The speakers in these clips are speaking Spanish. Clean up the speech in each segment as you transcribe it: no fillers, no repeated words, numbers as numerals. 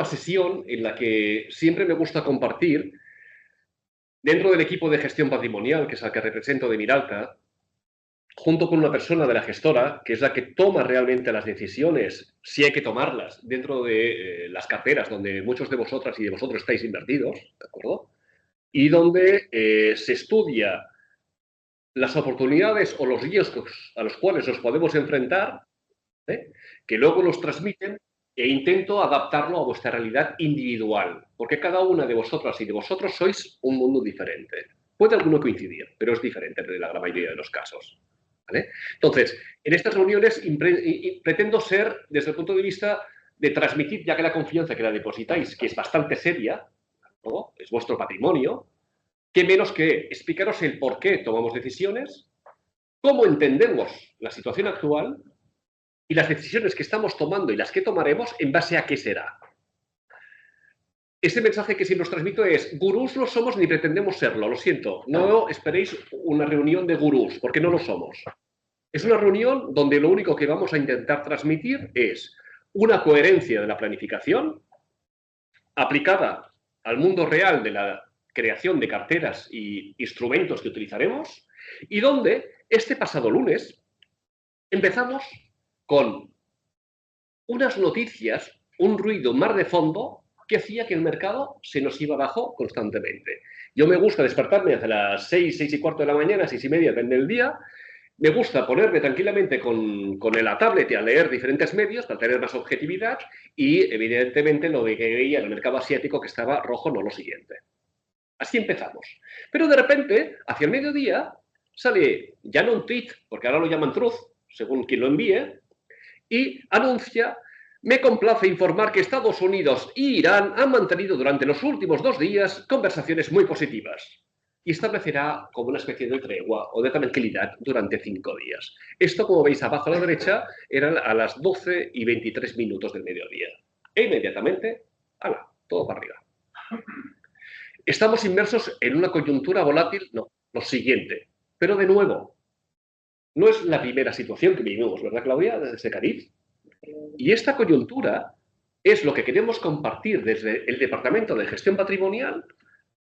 nueva sesión en la que siempre me gusta compartir, dentro del equipo de gestión patrimonial, que es al que represento de Miralta, junto con una persona de la gestora, que es la que toma realmente las decisiones, si hay que tomarlas, dentro de las carteras donde muchos de vosotras y de vosotros estáis invertidos, ¿de acuerdo? Y donde se estudia las oportunidades o los riesgos a los cuales nos podemos enfrentar, que luego los transmiten, e intento adaptarlo a vuestra realidad individual, porque cada una de vosotras y de vosotros sois un mundo diferente. Puede alguno coincidir, pero es diferente en la gran mayoría de los casos. ¿Vale? Entonces, en estas reuniones pretendo ser, desde el punto de vista de transmitir, ya que la confianza que la depositáis, que es bastante seria, ¿no? Es vuestro patrimonio, qué menos que explicaros el por qué tomamos decisiones, cómo entendemos la situación actual y las decisiones que estamos tomando y las que tomaremos en base a qué será. Este mensaje que siempre os transmito es: gurús no somos ni pretendemos serlo, lo siento. No esperéis una reunión de gurús, porque no lo somos. Es una reunión donde lo único que vamos a intentar transmitir es una coherencia de la planificación aplicada al mundo real de la creación de carteras y instrumentos que utilizaremos, y donde este pasado lunes empezamos con unas noticias, un ruido, un mar de fondo que hacía que el mercado se nos iba abajo constantemente. Yo me gusta despertarme hacia las 6, 6 y cuarto de la mañana, 6 y media, depende del día. Me gusta ponerme tranquilamente con la tablet y a leer diferentes medios para tener más objetividad y, evidentemente, lo que veía en el mercado asiático que estaba rojo, no lo siguiente. Así empezamos. Pero de repente, hacia el mediodía, sale ya no un tweet, porque ahora lo llaman truth, según quien lo envíe, y anuncia: me complace informar que Estados Unidos y Irán han mantenido durante los últimos 2 días conversaciones muy positivas y establecerá como una especie de tregua o de tranquilidad durante 5 días. Esto, como veis abajo a la derecha, era a las 12 y 23 minutos del mediodía. E inmediatamente, ¡hala!, todo para arriba. ¿Estamos inmersos en una coyuntura volátil? No, lo siguiente. Pero de nuevo, no es la primera situación que vivimos, ¿verdad, Claudia, desde Cádiz? Y esta coyuntura es lo que queremos compartir desde el Departamento de Gestión Patrimonial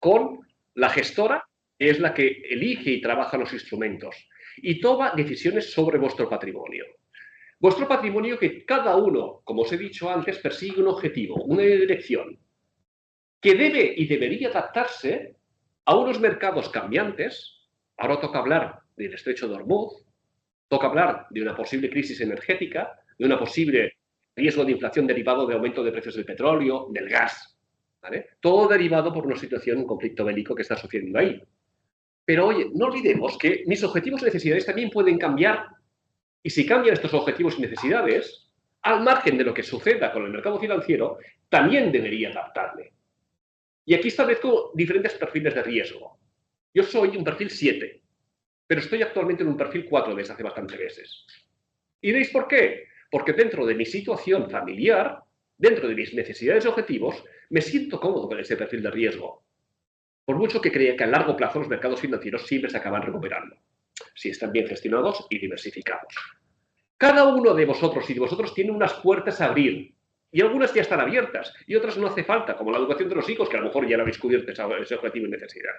con la gestora, que es la que elige y trabaja los instrumentos y toma decisiones sobre vuestro patrimonio. Vuestro patrimonio, que cada uno, como os he dicho antes, persigue un objetivo, una dirección, que debe y debería adaptarse a unos mercados cambiantes. Ahora toca hablar del estrecho de Hormuz, toca hablar de una posible crisis energética, de una posible riesgo de inflación derivado de aumento de precios del petróleo, del gas, ¿vale? Todo derivado por una situación, un conflicto bélico que está sucediendo ahí. Pero oye, no olvidemos que mis objetivos y necesidades también pueden cambiar. Y si cambian estos objetivos y necesidades, al margen de lo que suceda con el mercado financiero, también debería adaptarme. Y aquí establezco diferentes perfiles de riesgo. Yo soy un perfil 7, pero estoy actualmente en un perfil 4 desde hace bastantes meses. ¿Y veis por qué? Porque dentro de mi situación familiar, dentro de mis necesidades y objetivos, me siento cómodo con ese perfil de riesgo. Por mucho que crea que a largo plazo los mercados financieros siempre se acaban recuperando, si están bien gestionados y diversificados. Cada uno de vosotros y de vosotros tiene unas puertas a abrir, y algunas ya están abiertas, y otras no hace falta, como la educación de los hijos, que a lo mejor ya lo habéis cubierto ese objetivo y necesidad.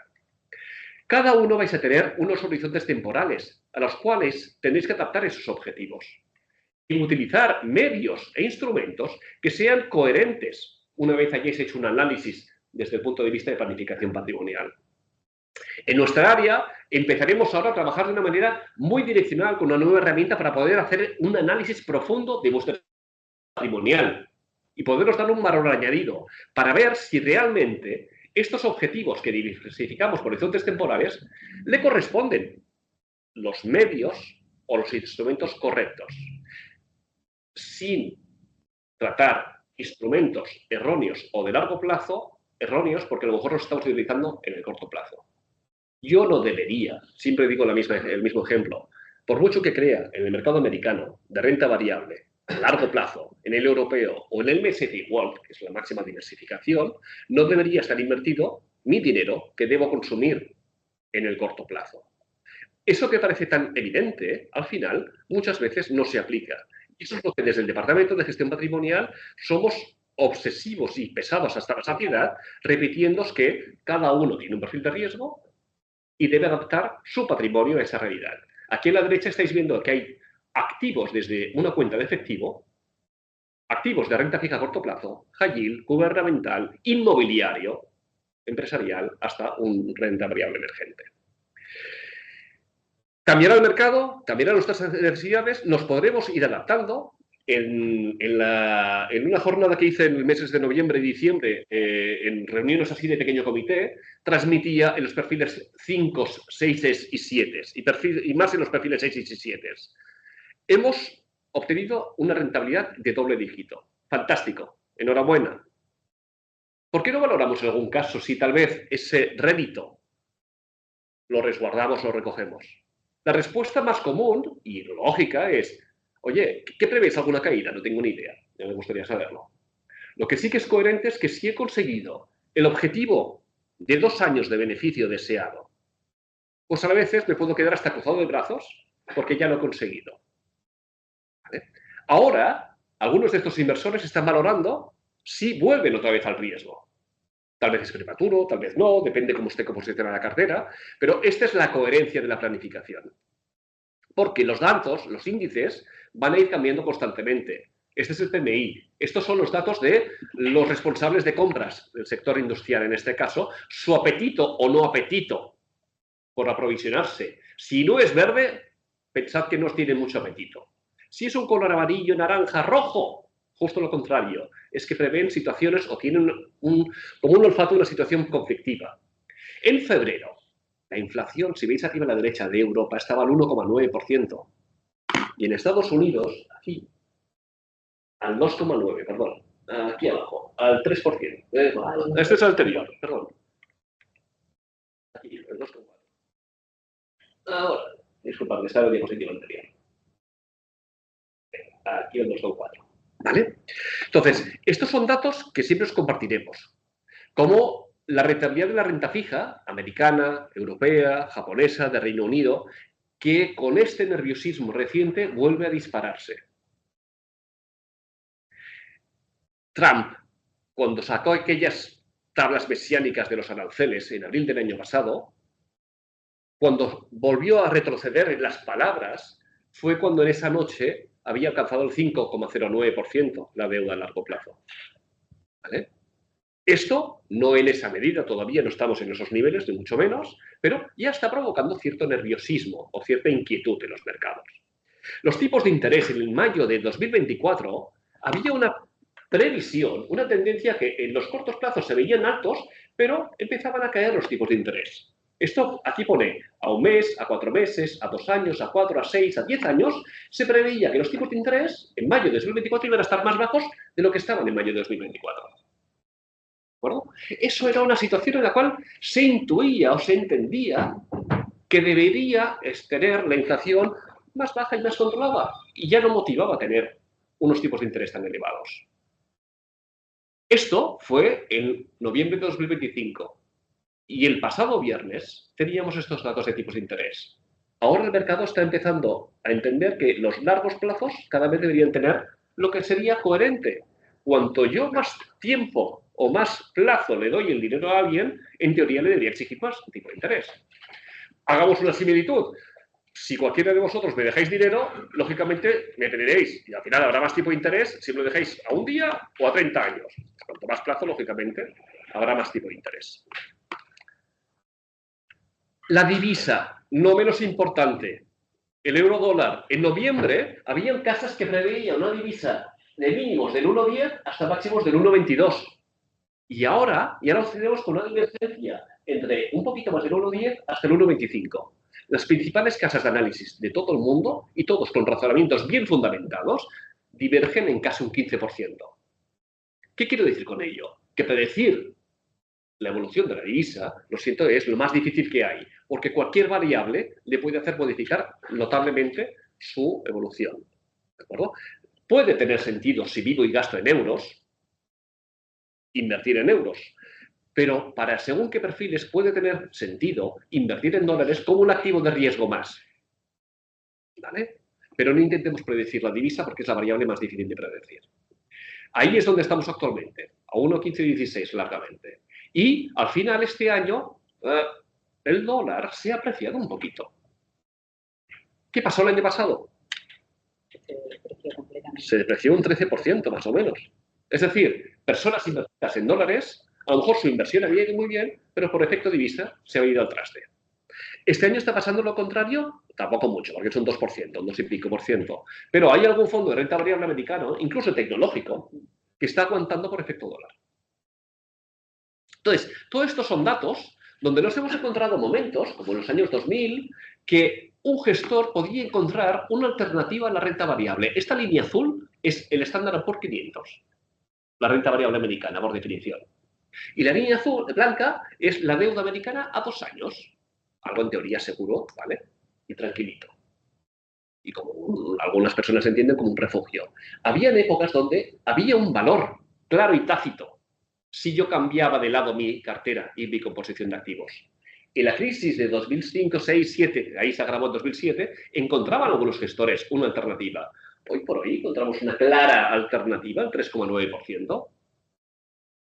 Cada uno vais a tener unos horizontes temporales a los cuales tendréis que adaptar esos objetivos y utilizar medios e instrumentos que sean coherentes una vez hayáis hecho un análisis desde el punto de vista de planificación patrimonial. En nuestra área empezaremos ahora a trabajar de una manera muy direccional con una nueva herramienta para poder hacer un análisis profundo de vuestro patrimonial y poderos dar un valor añadido para ver si realmente estos objetivos que diversificamos por horizontes temporales le corresponden los medios o los instrumentos correctos, sin tratar instrumentos erróneos o de largo plazo, erróneos porque a lo mejor los estamos utilizando en el corto plazo. Yo no debería, siempre digo el mismo ejemplo, por mucho que crea en el mercado americano de renta variable a largo plazo, en el europeo o en el MSCI World, que es la máxima diversificación, no debería estar invertido mi dinero que debo consumir en el corto plazo. Eso que parece tan evidente, al final, muchas veces no se aplica. Y eso es lo que desde el Departamento de Gestión Patrimonial somos obsesivos y pesados hasta la saciedad, repitiéndoos que cada uno tiene un perfil de riesgo y debe adaptar su patrimonio a esa realidad. Aquí a la derecha estáis viendo que hay activos desde una cuenta de efectivo, activos de renta fija a corto plazo, high yield, gubernamental, inmobiliario, empresarial, hasta un renta variable emergente. Cambiará el mercado, cambiarán nuestras necesidades, nos podremos ir adaptando. En una jornada que hice en los meses de noviembre y diciembre, en reuniones así de pequeño comité, transmitía en los perfiles 5, 6 y 7, y más en los perfiles 6 y 7. Hemos obtenido una rentabilidad de doble dígito. Fantástico, enhorabuena. ¿Por qué no valoramos en algún caso si tal vez ese rédito lo resguardamos, lo recogemos? La respuesta más común y lógica es: oye, ¿qué prevés? ¿Alguna caída? No tengo ni idea. Ya me gustaría saberlo. Lo que sí que es coherente es que si he conseguido el objetivo de 2 años de beneficio deseado, pues a veces me puedo quedar hasta cruzado de brazos porque ya lo he conseguido. ¿Vale? Ahora, algunos de estos inversores están valorando si vuelven otra vez al riesgo. Tal vez es prematuro, tal vez no, depende cómo esté posicionada la cartera, pero esta es la coherencia de la planificación. Porque los datos, los índices, van a ir cambiando constantemente. Este es el PMI. Estos son los datos de los responsables de compras del sector industrial, en este caso, su apetito o no apetito por aprovisionarse. Si no es verde, pensad que no tiene mucho apetito. Si es un color amarillo, naranja, rojo, justo lo contrario, es que prevén situaciones o tienen como un olfato una situación conflictiva. En febrero, la inflación, si veis arriba a la derecha de Europa, estaba al 1,9%. Y en Estados Unidos, aquí, al 2,9%, perdón, aquí abajo, al 3%. Este es el anterior, perdón. Aquí, el 2,4%. Ahora, disculpad, estaba en el diapositivo anterior. Aquí el 2,4%. ¿Vale? Entonces, estos son datos que siempre os compartiremos. Como la rentabilidad de la renta fija, americana, europea, japonesa, de Reino Unido, que con este nerviosismo reciente vuelve a dispararse. Trump, cuando sacó aquellas tablas mesiánicas de los aranceles en abril del año pasado, cuando volvió a retroceder en las palabras, fue cuando en esa noche había alcanzado el 5,09% la deuda a largo plazo. ¿Vale? Esto no en esa medida, todavía no estamos en esos niveles, ni mucho menos, pero ya está provocando cierto nerviosismo o cierta inquietud en los mercados. Los tipos de interés en el mayo de 2024 había una previsión, una tendencia que en los cortos plazos se veían altos, pero empezaban a caer los tipos de interés. Esto aquí pone a un mes, a 4 meses, a 2 años, a 4, a 6, a 10 años, se preveía que los tipos de interés en mayo de 2024 iban a estar más bajos de lo que estaban en mayo de 2024. ¿De acuerdo? Eso era una situación en la cual se intuía o se entendía que debería tener la inflación más baja y más controlada, y ya no motivaba a tener unos tipos de interés tan elevados. Esto fue en noviembre de 2025, y el pasado viernes teníamos estos datos de tipos de interés. Ahora el mercado está empezando a entender que los largos plazos cada vez deberían tener lo que sería coherente. Cuanto yo más tiempo o más plazo le doy el dinero a alguien, en teoría le debería exigir más tipo de interés. Hagamos una similitud. Si cualquiera de vosotros me dejáis dinero, lógicamente me teneréis, y al final habrá más tipo de interés si me lo dejáis a un día o a 30 años. Cuanto más plazo, lógicamente, habrá más tipo de interés. La divisa, no menos importante, el euro dólar. En noviembre, habían casas que preveían una divisa de mínimos del 1,10 hasta máximos del 1,22. Y ahora ya nos tenemos con una divergencia entre un poquito más del 1,10 hasta el 1,25. Las principales casas de análisis de todo el mundo, y todos con razonamientos bien fundamentados, divergen en casi un 15%. ¿Qué quiero decir con ello? Que predecir la evolución de la divisa, lo siento, es lo más difícil que hay, porque cualquier variable le puede hacer modificar notablemente su evolución. ¿De acuerdo? Puede tener sentido si vivo y gasto en euros, invertir en euros. Pero para según qué perfiles puede tener sentido invertir en dólares como un activo de riesgo más. ¿Vale? Pero no intentemos predecir la divisa porque es la variable más difícil de predecir. Ahí es donde estamos actualmente, a 1,1516 largamente. Y al final este año el dólar se ha apreciado un poquito. ¿Qué pasó el año pasado? Se depreció un 13% más o menos. Es decir, personas invertidas en dólares, a lo mejor su inversión había ido muy bien, pero por efecto divisa se había ido al traste. ¿Este año está pasando lo contrario? Tampoco mucho, porque es un 2%, un 2 y pico por ciento. Pero hay algún fondo de renta variable americano, incluso tecnológico, que está aguantando por efecto dólar. Entonces, todos estos son datos donde nos hemos encontrado momentos, como en los años 2000, que un gestor podía encontrar una alternativa a la renta variable. Esta línea azul es el Standard & Poor's 500, la renta variable americana, por definición. Y la línea azul, blanca, es la deuda americana a 2 años. Algo en teoría seguro, ¿vale? Y tranquilito. Y como algunas personas entienden como un refugio. Habían épocas donde había un valor claro y tácito si yo cambiaba de lado mi cartera y mi composición de activos. En la crisis de 2005, 6, 7, ahí se agravó en 2007, encontraban algunos gestores una alternativa. Hoy por hoy encontramos una clara alternativa, el 3,9%.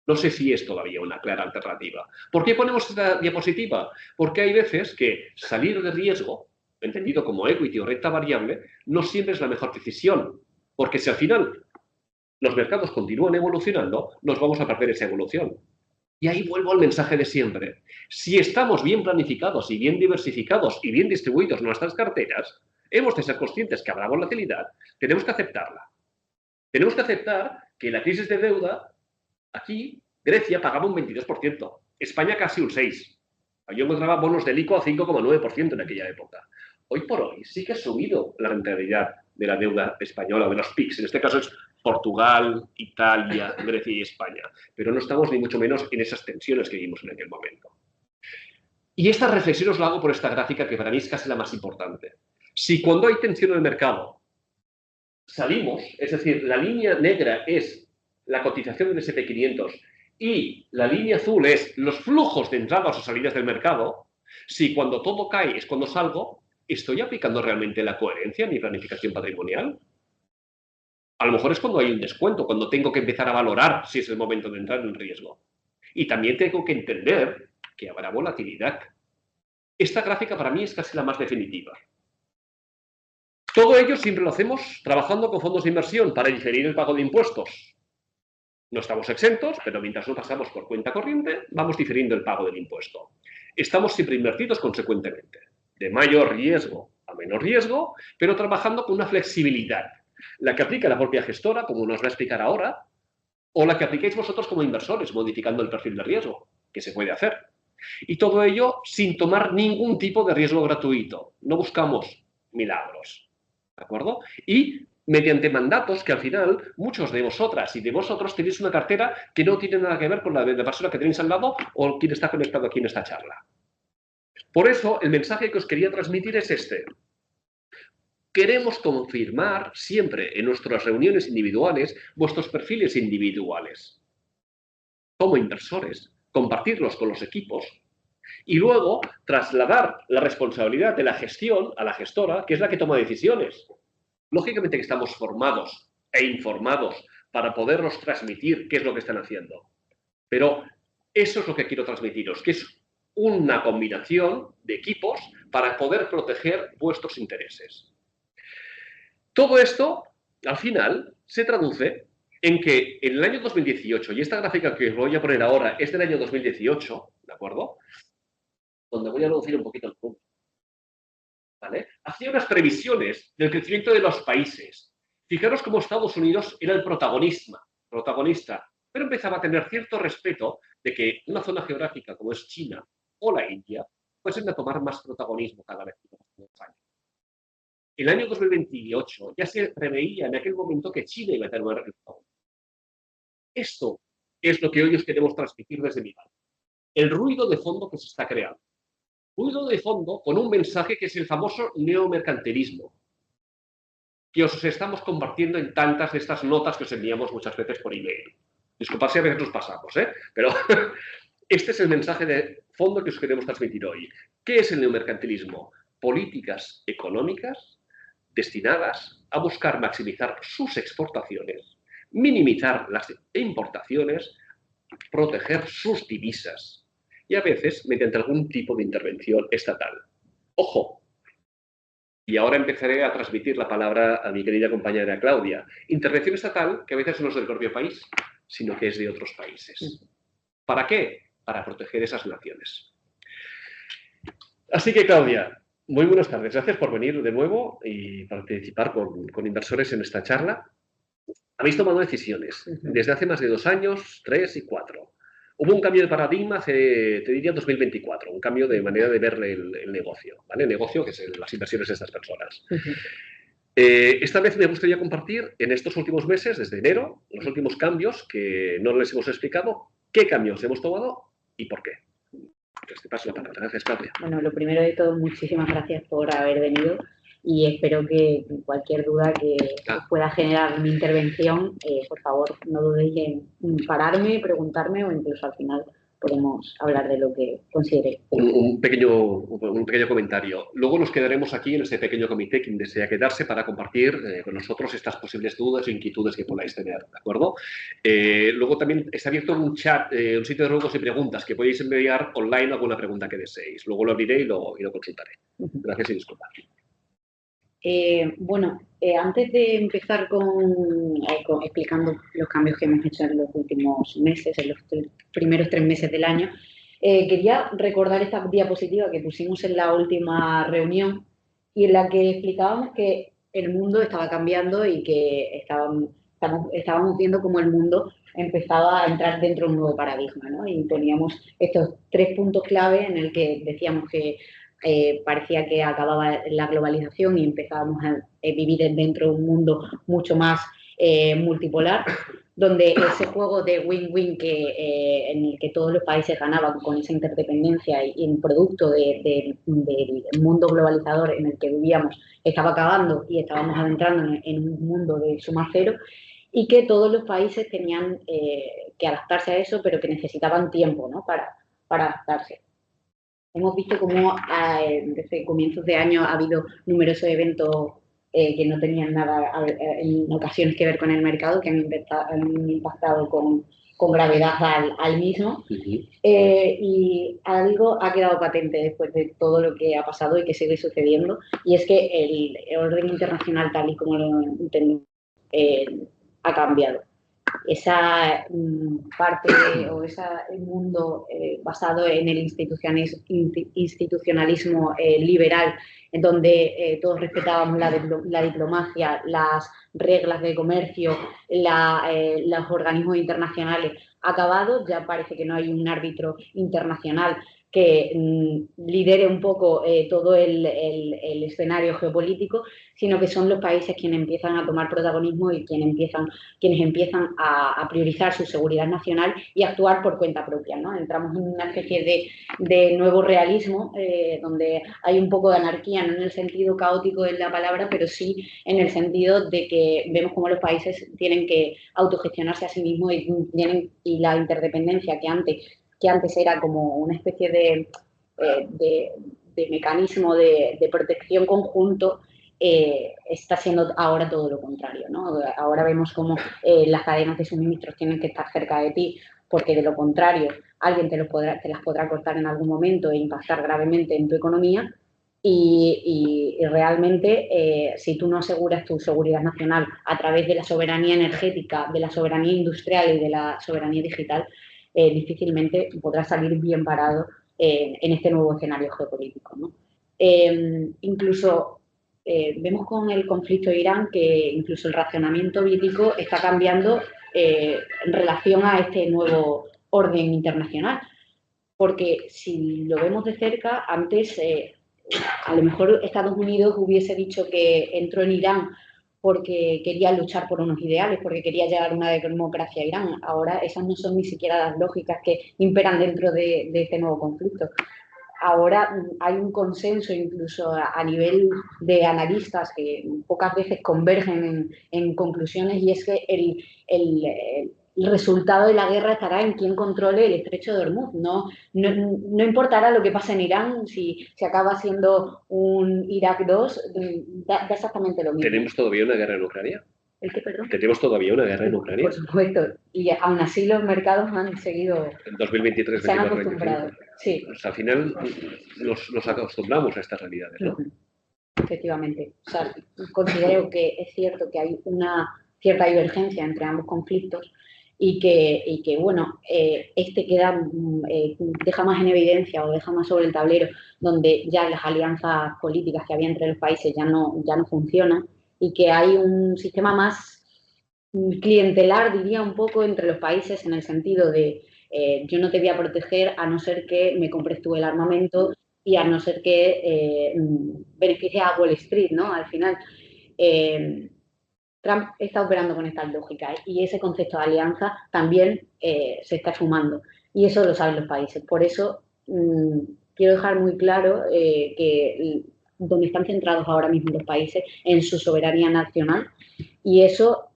No sé si es todavía una clara alternativa. ¿Por qué ponemos esta diapositiva? Porque hay veces que salir de riesgo, entendido como equity o renta variable, no siempre es la mejor decisión. Porque si al final los mercados continúan evolucionando, nos vamos a perder esa evolución. Y ahí vuelvo al mensaje de siempre. Si estamos bien planificados y bien diversificados y bien distribuidos en nuestras carteras, hemos de ser conscientes que habrá volatilidad, tenemos que aceptarla. Tenemos que aceptar que la crisis de deuda, aquí, Grecia pagaba un 22%, España casi un 6%. Yo encontraba bonos del ICO a 5,9% en aquella época. Hoy por hoy sí que ha subido la rentabilidad de la deuda española, de los PICs. En este caso es Portugal, Italia, Grecia y España. Pero no estamos ni mucho menos en esas tensiones que vimos en aquel momento. Y esta reflexión os la hago por esta gráfica que para mí es casi la más importante. Si cuando hay tensión en el mercado salimos, es decir, la línea negra es la cotización del S&P 500 y la línea azul es los flujos de entradas o salidas del mercado, si cuando todo cae es cuando salgo, ¿estoy aplicando realmente la coherencia en mi planificación patrimonial? A lo mejor es cuando hay un descuento, cuando tengo que empezar a valorar si es el momento de entrar en riesgo. Y también tengo que entender que habrá volatilidad. Esta gráfica para mí es casi la más definitiva. Todo ello siempre lo hacemos trabajando con fondos de inversión para diferir el pago de impuestos. No estamos exentos, pero mientras no pasamos por cuenta corriente, vamos diferiendo el pago del impuesto. Estamos siempre invertidos consecuentemente, de mayor riesgo a menor riesgo, pero trabajando con una flexibilidad. La que aplica la propia gestora, como nos va a explicar ahora, o la que apliquéis vosotros como inversores, modificando el perfil de riesgo, que se puede hacer. Y todo ello sin tomar ningún tipo de riesgo gratuito. No buscamos milagros. ¿De acuerdo? Y mediante mandatos que al final muchos de vosotras y de vosotros tenéis una cartera que no tiene nada que ver con la de la persona que tenéis al lado o quien está conectado aquí en esta charla. Por eso, el mensaje que os quería transmitir es este. Queremos confirmar siempre en nuestras reuniones individuales vuestros perfiles individuales como inversores, compartirlos con los equipos y luego trasladar la responsabilidad de la gestión a la gestora, que es la que toma decisiones. Lógicamente que estamos formados e informados para poderlos transmitir qué es lo que están haciendo. Pero eso es lo que quiero transmitiros, que es una combinación de equipos para poder proteger vuestros intereses. Todo esto, al final, se traduce en que en el año 2018, y esta gráfica que os voy a poner ahora es del año 2018, ¿de acuerdo? Donde voy a reducir un poquito el punto. ¿Vale? Hacía unas previsiones del crecimiento de los países. Fijaros cómo Estados Unidos era el protagonista, pero empezaba a tener cierto respeto de que una zona geográfica como es China o la India fuesen a tomar más protagonismo cada vez que pasan los años. El año 2028 ya se preveía en aquel momento que China iba a tener un resultado. Esto es lo que hoy os queremos transmitir desde mi parte. El ruido de fondo que se está creando. Ruido de fondo con un mensaje que es el famoso neomercantilismo, que os estamos compartiendo en tantas de estas notas que os enviamos muchas veces por email. Disculpad si a veces nos pasamos, pero este es el mensaje de fondo que os queremos transmitir hoy. ¿Qué es el neomercantilismo? Políticas económicas destinadas a buscar maximizar sus exportaciones minimizar las importaciones, proteger sus divisas y a veces mediante algún tipo de intervención estatal. ¡Ojo! Y ahora empezaré a transmitir la palabra a mi querida compañera Claudia. Intervención estatal que a veces no es del propio país, sino que es de otros países. ¿Para qué? Para proteger esas naciones. Así que, Claudia, muy buenas tardes. Gracias por venir de nuevo y participar con inversores en esta charla. Habéis tomado decisiones desde hace más de 2 años, 3 y 4. Hubo un cambio de paradigma hace, te diría, 2024, un cambio de manera de ver el negocio, ¿vale? El negocio, que es las inversiones de estas personas. Esta vez me gustaría compartir en estos últimos meses, desde enero, los últimos cambios que no les hemos explicado, qué cambios hemos tomado y por qué. Entonces, te paso la palabra. Gracias, Claudia. Bueno, lo primero de todo, muchísimas gracias por haber venido y espero que cualquier duda que pueda generar mi intervención, por favor, no dudéis en pararme, preguntarme o incluso al final podemos hablar de lo que considere. Un pequeño comentario. Luego nos quedaremos aquí en este pequeño comité, quien desea quedarse, para compartir con nosotros estas posibles dudas o inquietudes que podáis tener, ¿de acuerdo? Luego también está abierto un chat, un sitio de ruegos y preguntas, que podéis enviar online alguna pregunta que deseéis. Luego lo abriré y lo consultaré. Gracias y disculpad. Bueno, antes de empezar con explicando los cambios que hemos hecho en los últimos meses, en los primeros 3 meses del año, quería recordar esta diapositiva que pusimos en la última reunión y en la que explicábamos que el mundo estaba cambiando y que estábamos viendo cómo el mundo empezaba a entrar dentro de un nuevo paradigma, ¿no? Y poníamos estos 3 puntos clave en el que decíamos que parecía que acababa la globalización y empezábamos a vivir dentro de un mundo mucho más multipolar, donde ese juego de win-win en el que todos los países ganaban con esa interdependencia y en producto del mundo globalizador en el que vivíamos estaba acabando y estábamos adentrando en un mundo de suma cero y que todos los países tenían que adaptarse a eso, pero que necesitaban tiempo, ¿no? para adaptarse. Hemos visto cómo desde comienzos de año ha habido numerosos eventos que no tenían nada en ocasiones que ver con el mercado, que han impactado con gravedad al mismo. Y algo ha quedado patente después de todo lo que ha pasado y que sigue sucediendo, y es que el orden internacional tal y como lo entendemos ha cambiado. Esa parte o ese mundo basado en el institucionalismo liberal, en donde todos respetábamos la diplomacia, las reglas de comercio, los organismos internacionales, ha acabado. Ya parece que no hay un árbitro internacional que lidere un poco todo el escenario geopolítico, sino que son los países quienes empiezan a tomar protagonismo y quienes empiezan a priorizar su seguridad nacional y actuar por cuenta propia, ¿no? Entramos en una especie de nuevo realismo donde hay un poco de anarquía, no en el sentido caótico de la palabra, pero sí en el sentido de que vemos cómo los países tienen que autogestionarse a sí mismos y la interdependencia que antes era como una especie de mecanismo de protección conjunto, está siendo ahora todo lo contrario, ¿no? Ahora vemos cómo las cadenas de suministros tienen que estar cerca de ti, porque de lo contrario alguien te las podrá cortar en algún momento e impactar gravemente en tu economía. Y realmente, si tú no aseguras tu seguridad nacional a través de la soberanía energética, de la soberanía industrial y de la soberanía digital, difícilmente podrás salir bien parado en este nuevo escenario geopolítico, ¿no? Incluso vemos con el conflicto de Irán que incluso el racionamiento bíblico está cambiando en relación a este nuevo orden internacional, porque si lo vemos de cerca, antes a lo mejor Estados Unidos hubiese dicho que entró en Irán porque quería luchar por unos ideales, porque quería llegar a una democracia a Irán. Ahora esas no son ni siquiera las lógicas que imperan dentro de este nuevo conflicto. Ahora hay un consenso incluso a nivel de analistas que pocas veces convergen en conclusiones, y es que el resultado de la guerra estará en quien controle el estrecho de Hormuz. No importará lo que pase en Irán, si acaba siendo un Irak 2, da exactamente lo mismo. ¿Tenemos todavía una guerra en Ucrania? ¿El qué, perdón? Tenemos todavía una guerra en Ucrania. Por supuesto, y aún así los mercados han seguido, En 2023, se han 24, acostumbrado. 25. Sí. Pues al final nos acostumbramos a estas realidades, ¿no? Efectivamente. O sea, considero que es cierto que hay una cierta divergencia entre ambos conflictos y que bueno, este queda, deja más en evidencia o deja más sobre el tablero, donde ya las alianzas políticas que había entre los países ya no funcionan y que hay un sistema más clientelar, diría un poco, entre los países en el sentido de yo no te voy a proteger a no ser que me compres tú el armamento y a no ser que beneficie a Wall Street, ¿no? Al final, Trump está operando con esta lógica y ese concepto de alianza también se está sumando y eso lo saben los países. Por eso quiero dejar muy claro que donde están centrados ahora mismo los países en su soberanía nacional y eso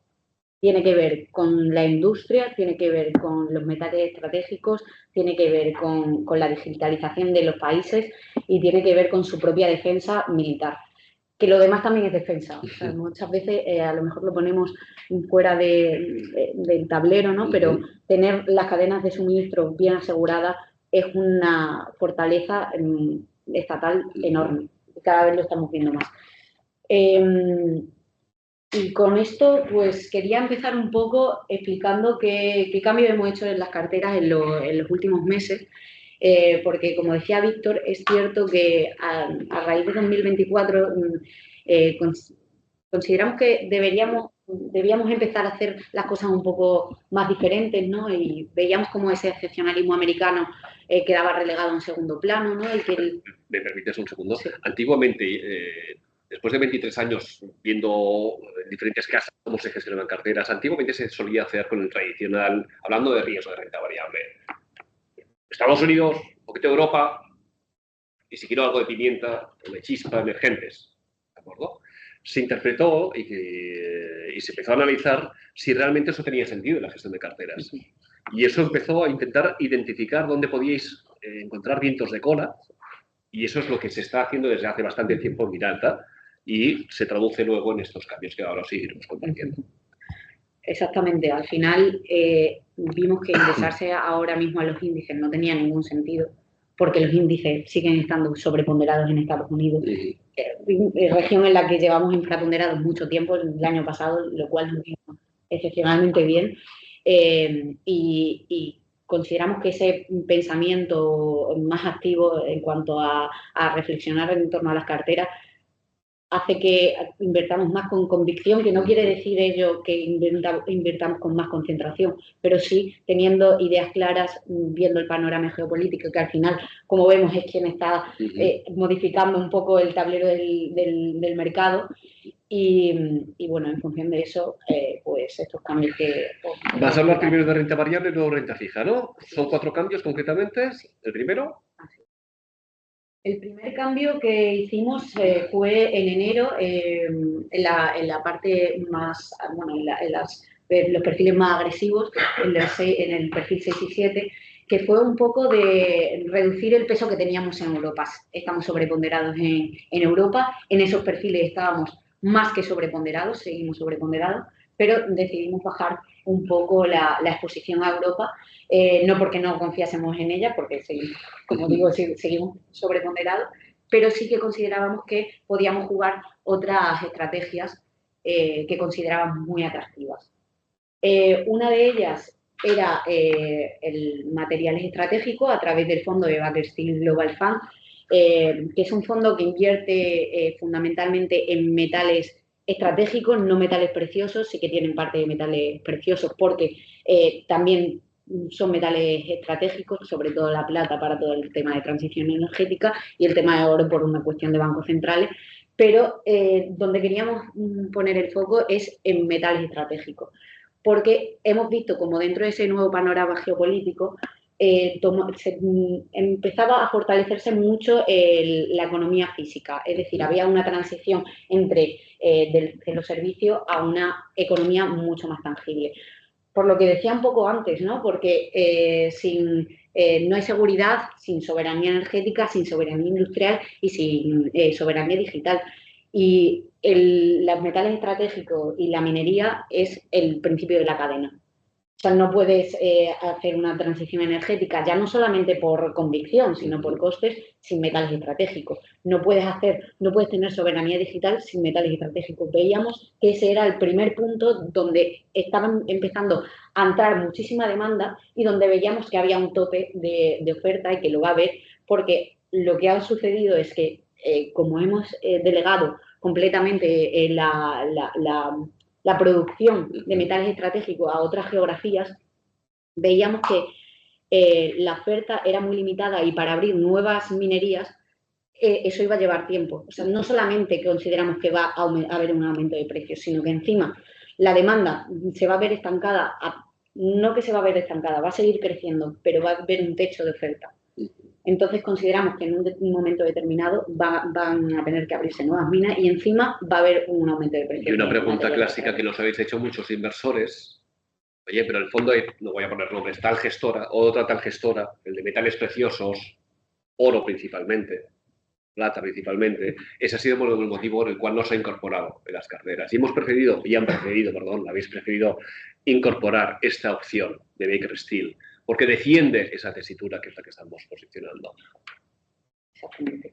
tiene que ver con la industria, tiene que ver con los metales estratégicos, tiene que ver con la digitalización de los países y tiene que ver con su propia defensa militar. Que lo demás también es defensa. O sea, muchas veces a lo mejor lo ponemos fuera del tablero, ¿no? Pero tener las cadenas de suministro bien aseguradas es una fortaleza estatal enorme. Cada vez lo estamos viendo más. Y con esto, pues quería empezar un poco explicando qué cambios hemos hecho en las carteras en los últimos meses, porque como decía Víctor, es cierto que a raíz de 2024 consideramos que debíamos empezar a hacer las cosas un poco más diferentes, ¿no? Y veíamos como ese excepcionalismo americano quedaba relegado en segundo plano, ¿no? ¿Me permites un segundo? Sí. Antiguamente, después de 23 años viendo en diferentes casas cómo se gestionaban carteras, antiguamente se solía hacer con el tradicional, hablando de riesgo de renta variable. Estados Unidos, un poquito de Europa, y si quiero algo de pimienta o de chispa, emergentes. ¿De acuerdo? Se interpretó y se empezó a analizar si realmente eso tenía sentido en la gestión de carteras. Y eso empezó a intentar identificar dónde podíais encontrar vientos de cola, y eso es lo que se está haciendo desde hace bastante tiempo en Miralta y se traduce luego en estos cambios que ahora sí iremos compartiendo. Exactamente. Al final vimos que indexarse ahora mismo a los índices no tenía ningún sentido porque los índices siguen estando sobreponderados en Estados Unidos, región en la que llevamos infraponderados mucho tiempo, el año pasado, lo cual nos vino excepcionalmente bien. Y consideramos que ese pensamiento más activo en cuanto a reflexionar en torno a las carteras hace que invertamos más con convicción, que no quiere decir ello que invertamos con más concentración, pero sí teniendo ideas claras, viendo el panorama geopolítico, que al final, como vemos, es quien está modificando un poco el tablero del mercado. Y bueno, en función de eso, pues estos cambios que... Vas a hablar primero de renta variable y luego renta fija, ¿no? Son 4 cambios concretamente. El primero... El primer cambio que hicimos fue en enero, en la parte más, bueno, en los perfiles más agresivos, en el perfil 6 y 7, que fue un poco de reducir el peso que teníamos en Europa. Estamos sobreponderados en Europa, en esos perfiles estábamos más que sobreponderados, seguimos sobreponderados, pero decidimos bajar un poco la exposición a Europa, no porque no confiásemos en ella, porque seguimos, como digo, seguimos sobreponderados, pero sí que considerábamos que podíamos jugar otras estrategias que considerábamos muy atractivas. Una de ellas era el materiales estratégicos a través del fondo de Baker Steel Global Fund, que es un fondo que invierte fundamentalmente en metales estratégicos, no metales preciosos, sí que tienen parte de metales preciosos porque también son metales estratégicos, sobre todo la plata para todo el tema de transición energética y el tema de oro por una cuestión de bancos centrales, pero donde queríamos poner el foco es en metales estratégicos, porque hemos visto como dentro de ese nuevo panorama geopolítico empezaba a fortalecerse mucho la economía física, es decir, había una transición entre de los servicios a una economía mucho más tangible. Por lo que decía un poco antes, ¿no? Porque no hay seguridad sin soberanía energética, sin soberanía industrial y sin soberanía digital. Y los metales estratégicos y la minería es el principio de la cadena. O sea, no puedes hacer una transición energética, ya no solamente por convicción, sino por costes, sin metales estratégicos. No puedes tener soberanía digital sin metales estratégicos. Veíamos que ese era el primer punto donde estaban empezando a entrar muchísima demanda y donde veíamos que había un tope de oferta y que lo va a haber, porque lo que ha sucedido es que, como hemos delegado completamente la producción de metales estratégicos a otras geografías, veíamos que la oferta era muy limitada y para abrir nuevas minerías eso iba a llevar tiempo. O sea, no solamente consideramos que va a haber un aumento de precios, sino que encima la demanda se va a ver estancada, no que se va a ver estancada, va a seguir creciendo, pero va a haber un techo de oferta. Entonces consideramos que en un momento determinado van a tener que abrirse nuevas minas y encima va a haber un aumento de precios. Y una pregunta clásica que nos habéis hecho muchos inversores: oye, pero en el fondo, no voy a poner nombres, tal gestora, otra tal gestora, el de metales preciosos, oro principalmente, plata principalmente, ese ha sido el motivo por el cual no se ha incorporado en las carteras. Y habéis preferido incorporar esta opción de Baker Steel, porque defiende esa tesitura que es la que estamos posicionando. Exactamente.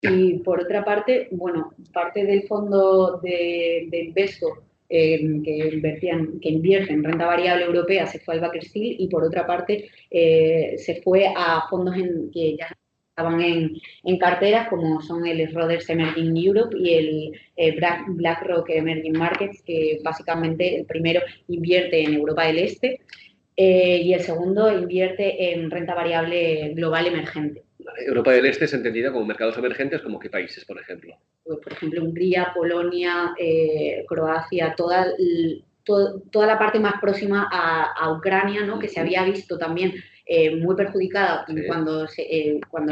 Y por otra parte, bueno, parte del fondo de Investo que invierte en renta variable europea se fue al Baker Steel y por otra parte se fue a fondos que ya estaban en carteras como son el Schroders Emerging Europe y el BlackRock Emerging Markets, que básicamente el primero invierte en Europa del Este y el segundo invierte en renta variable global emergente. Europa del Este es entendida como mercados emergentes, ¿como qué países, por ejemplo? Pues, por ejemplo, Hungría, Polonia, Croacia, toda la parte más próxima a Ucrania, ¿no? Que se había visto también muy perjudicada cuando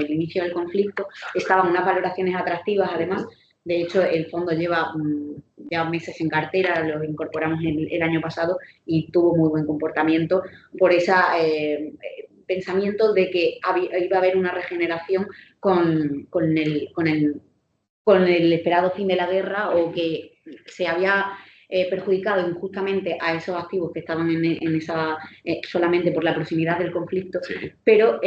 el inicio del conflicto. Estaban unas valoraciones atractivas, además. De hecho, el fondo lleva ya meses en cartera, lo incorporamos el año pasado y tuvo muy buen comportamiento por ese pensamiento de que iba a haber una regeneración con el esperado fin de la guerra o que se había perjudicado injustamente a esos activos que estaban en esa solamente por la proximidad del conflicto, pero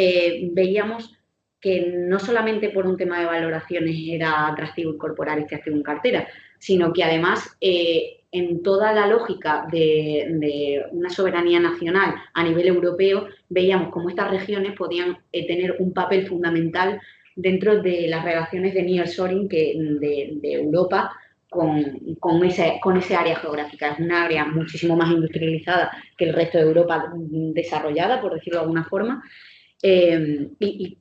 veíamos que no solamente por un tema de valoraciones era atractivo incorporar este activo en cartera, sino que además en toda la lógica de una soberanía nacional a nivel europeo veíamos cómo estas regiones podían tener un papel fundamental dentro de las relaciones de nearshoring de Europa con ese área geográfica. Es un área muchísimo más industrializada que el resto de Europa desarrollada, por decirlo de alguna forma, y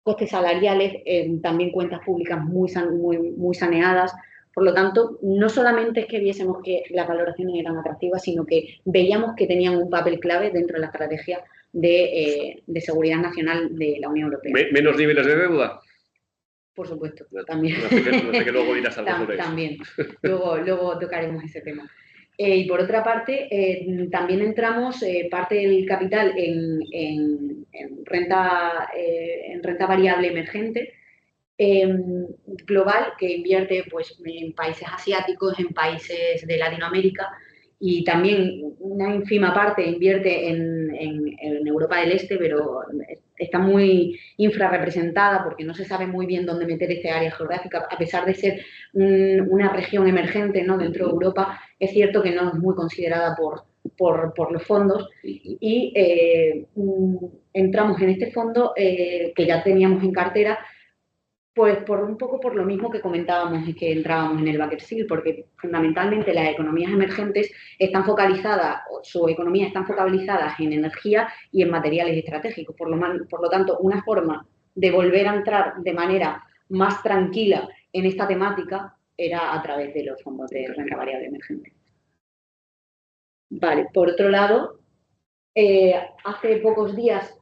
costes salariales, también cuentas públicas muy saneadas. Por lo tanto, no solamente es que viésemos que las valoraciones eran atractivas, sino que veíamos que tenían un papel clave dentro de la estrategia de seguridad nacional de la Unión Europea. ¿Menos niveles de deuda? Por supuesto, también. No sé que luego dirás algo sobre eso. También, luego tocaremos ese tema. Y por otra parte, también entramos parte del capital en renta variable emergente, global, que invierte pues, en países asiáticos, en países de Latinoamérica y también una ínfima parte invierte en Europa del Este, pero está muy infrarrepresentada porque no se sabe muy bien dónde meter esta área geográfica, a pesar de ser una región emergente, ¿no? Dentro de Europa, es cierto que no es muy considerada por los fondos y entramos en este fondo que ya teníamos en cartera, pues un poco por lo mismo que comentábamos y que entrábamos en el Baker Steel, porque fundamentalmente las economías emergentes están focalizadas, su economía están focalizadas en energía y en materiales estratégicos. Por lo tanto, una forma de volver a entrar de manera más tranquila en esta temática era a través de los fondos de renta variable emergente. Vale, por otro lado, hace pocos días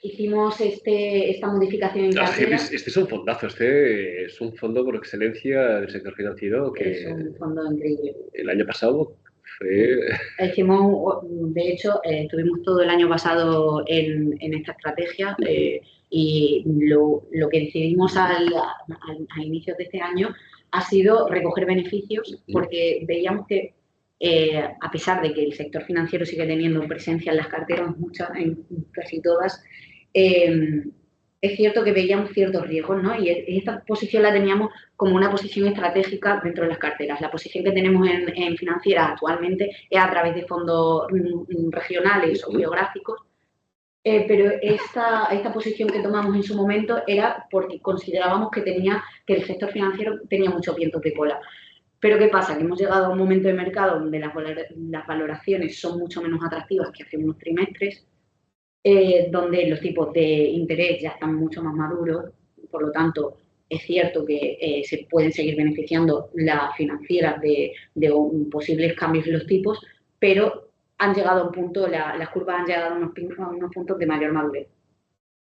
hicimos esta modificación en cartera. Este es un fondazo, este es un fondo por excelencia del sector financiero que es un fondo increíble. El año pasado fue... De hecho, estuvimos todo el año pasado en esta estrategia y lo que decidimos a inicios de este año ha sido recoger beneficios, porque veíamos que a pesar de que el sector financiero sigue teniendo presencia en las carteras, en casi todas, es cierto que veíamos ciertos riesgos, ¿no? Y esta posición la teníamos como una posición estratégica dentro de las carteras. La posición que tenemos en financieras actualmente es a través de fondos regionales o geográficos, pero esta posición que tomamos en su momento era porque considerábamos que el sector financiero tenía muchos vientos de cola. Pero ¿qué pasa? Que hemos llegado a un momento de mercado donde las valoraciones son mucho menos atractivas que hace unos trimestres, donde los tipos de interés ya están mucho más maduros, por lo tanto, es cierto que se pueden seguir beneficiando las financieras de posibles cambios en los tipos, pero han llegado a un punto, las curvas han llegado a unos puntos de mayor madurez.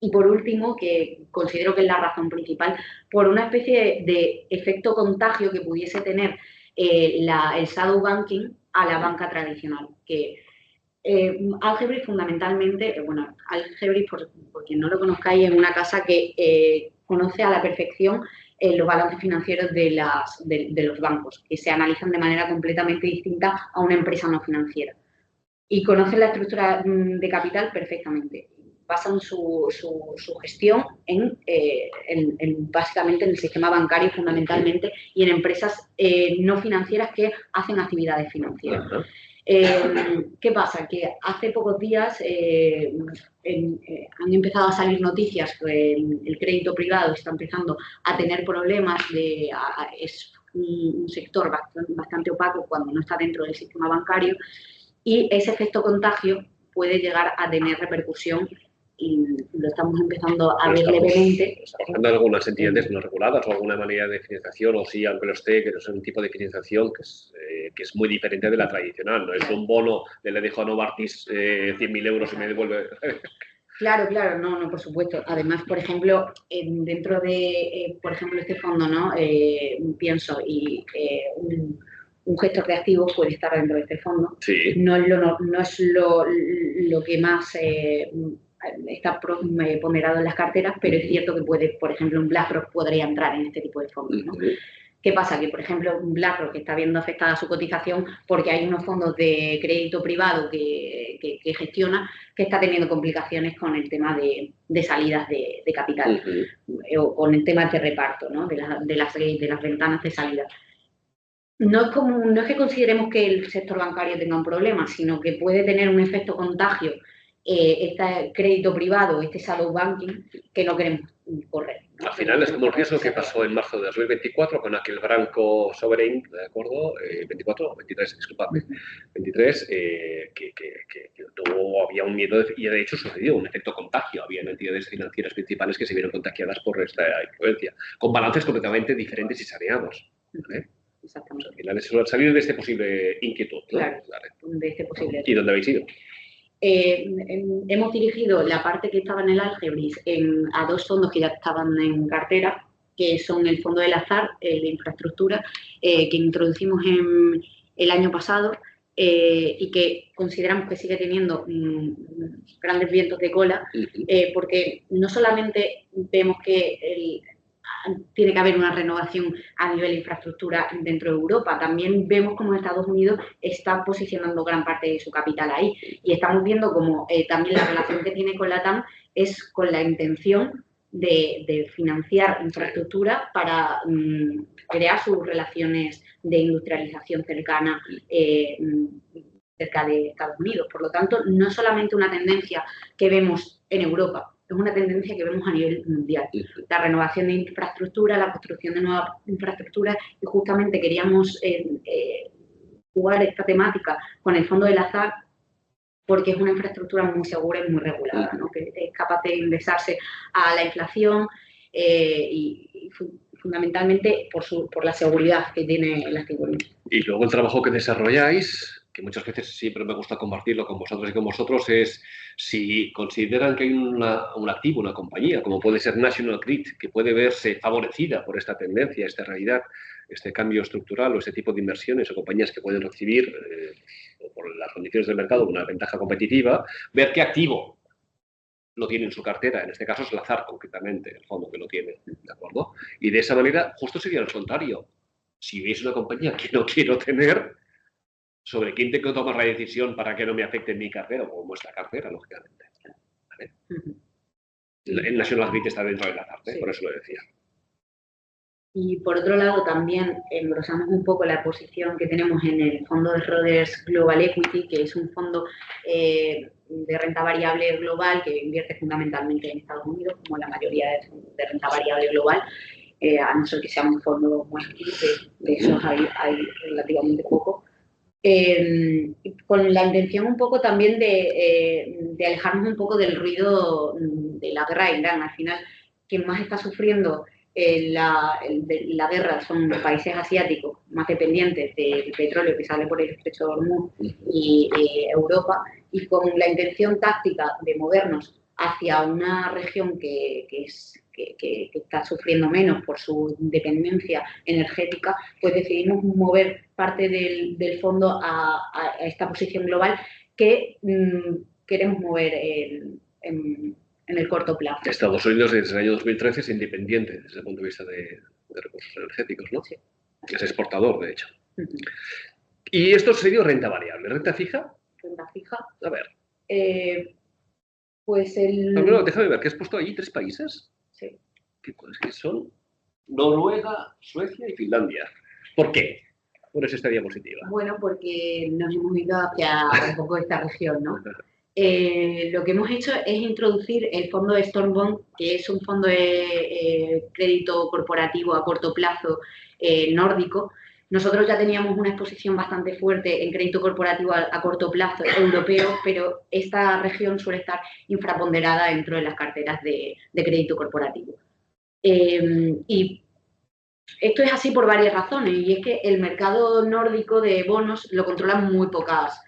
Y por último, que considero que es la razón principal, por una especie de efecto contagio que pudiese tener el shadow banking a la banca tradicional, que Algebris fundamentalmente, bueno, Algebris, por quien no lo conozcáis, es una casa que conoce a la perfección los balances financieros de los bancos, que se analizan de manera completamente distinta a una empresa no financiera. Y conoce la estructura de capital perfectamente. Basan su gestión básicamente en el sistema bancario fundamentalmente y en empresas no financieras que hacen actividades financieras. ¿Qué pasa? Que hace pocos días han empezado a salir noticias que el crédito privado está empezando a tener problemas, es un sector bastante opaco cuando no está dentro del sistema bancario, y ese efecto contagio puede llegar a tener repercusión y lo estamos empezando a ver levemente. ¿Están algunas entidades no reguladas o alguna manera de financiación, o sí, aunque lo esté, que no es un tipo de financiación que es muy diferente de la tradicional? No es un bono, le dejo a Novartis 100.000 euros y me devuelve... Claro, no, por supuesto. Además, por ejemplo, dentro de, por ejemplo, este fondo, ¿no? Pienso, y un gestor de activos puede estar dentro de este fondo. Sí. No es lo que más está ponderado en las carteras, pero es cierto que puede, por ejemplo, un BlackRock podría entrar en este tipo de fondos, ¿no? ¿Qué pasa? Que, por ejemplo, un BlackRock está viendo afectada su cotización porque hay unos fondos de crédito privado que gestiona que está teniendo complicaciones con el tema de salidas de capital o con el tema de reparto, ¿no? de las ventanas de salida. No es que consideremos que el sector bancario tenga un problema, sino que puede tener un efecto contagio este crédito privado, este shadow banking, que no queremos correr, ¿no? Al final es como el riesgo que pasó en marzo de 2024 con aquel Branco Sovereign, ¿de acuerdo? 24 o 23, disculpadme, 23, que había un miedo, y de hecho sucedió un efecto contagio. Había entidades financieras principales que se vieron contagiadas por esta influencia, con balances completamente diferentes y saneados, ¿vale? Exactamente. Al final es salir de este posible inquietud, ¿no? Claro, de este posible. ¿Y dónde habéis ido? Hemos dirigido la parte que estaba en el Algebris a dos fondos que ya estaban en cartera, que son el Fondo del Azar, de infraestructura, que introducimos el año pasado y que consideramos que sigue teniendo grandes vientos de cola, porque no solamente vemos que tiene que haber una renovación a nivel de infraestructura dentro de Europa. También vemos cómo Estados Unidos está posicionando gran parte de su capital ahí. Y estamos viendo cómo también la relación que tiene con la TAM es con la intención de financiar infraestructura para crear sus relaciones de industrialización cercana cerca de Estados Unidos. Por lo tanto, no es solamente una tendencia que vemos en Europa, es una tendencia que vemos a nivel mundial. La renovación de infraestructura, la construcción de nuevas infraestructuras, y justamente queríamos jugar esta temática con el Fondo del Azar porque es una infraestructura muy segura y muy regulada, ¿no? Que es capaz de indexarse a la inflación y fundamentalmente por la seguridad que tiene la figura. Y luego el trabajo que desarrolláis, que muchas veces siempre me gusta compartirlo con vosotros y con vosotros, es si consideran que hay un activo, una compañía, como puede ser National Grid, que puede verse favorecida por esta tendencia, esta realidad, este cambio estructural o este tipo de inversiones o compañías que pueden recibir por las condiciones del mercado una ventaja competitiva, ver qué activo lo tiene en su cartera. En este caso es Lazar, concretamente, el fondo que lo tiene, ¿de acuerdo? Y de esa manera, justo sería lo contrario. Si veis una compañía que no quiero tener, sobre quién tengo que tomar la decisión para que no me afecte en mi cartera o vuestra cartera, lógicamente. ¿Vale? El National Grid está dentro de la parte, por eso lo decía. Y por otro lado, también engrosamos un poco la posición que tenemos en el fondo de Schroders Global Equity, que es un fondo de renta variable global que invierte fundamentalmente en Estados Unidos, como la mayoría de renta variable global, a no ser que sea un fondo muy activo, de esos hay relativamente poco. Con la intención un poco también de alejarnos un poco del ruido de la guerra de Irán. Al final, quien más está sufriendo la guerra son los países asiáticos más dependientes del petróleo que sale por el estrecho de Hormuz y Europa, y con la intención táctica de movernos hacia una región que está sufriendo menos por su dependencia energética, pues decidimos mover parte del fondo a esta posición global que queremos mover en el corto plazo. Estados Unidos desde el año 2013 es independiente desde el punto de vista de recursos energéticos, ¿no? Sí. Es exportador, de hecho. ¿Y esto sería renta variable? ¿Renta fija? Renta fija. A ver. Pues el... No, déjame ver, ¿qué has puesto ahí? ¿3 países? Sí. ¿Qué son? Noruega, Suecia y Finlandia. ¿Por qué? ¿Cuál es esta diapositiva? Bueno, porque nos hemos ido hacia un poco esta región, ¿no? Lo que hemos hecho es introducir el fondo de Storm Bond, que es un fondo de crédito corporativo a corto plazo nórdico. Nosotros ya teníamos una exposición bastante fuerte en crédito corporativo a corto plazo europeo, pero esta región suele estar infraponderada dentro de las carteras de crédito corporativo. Y esto es así por varias razones, y es que el mercado nórdico de bonos lo controlan muy pocas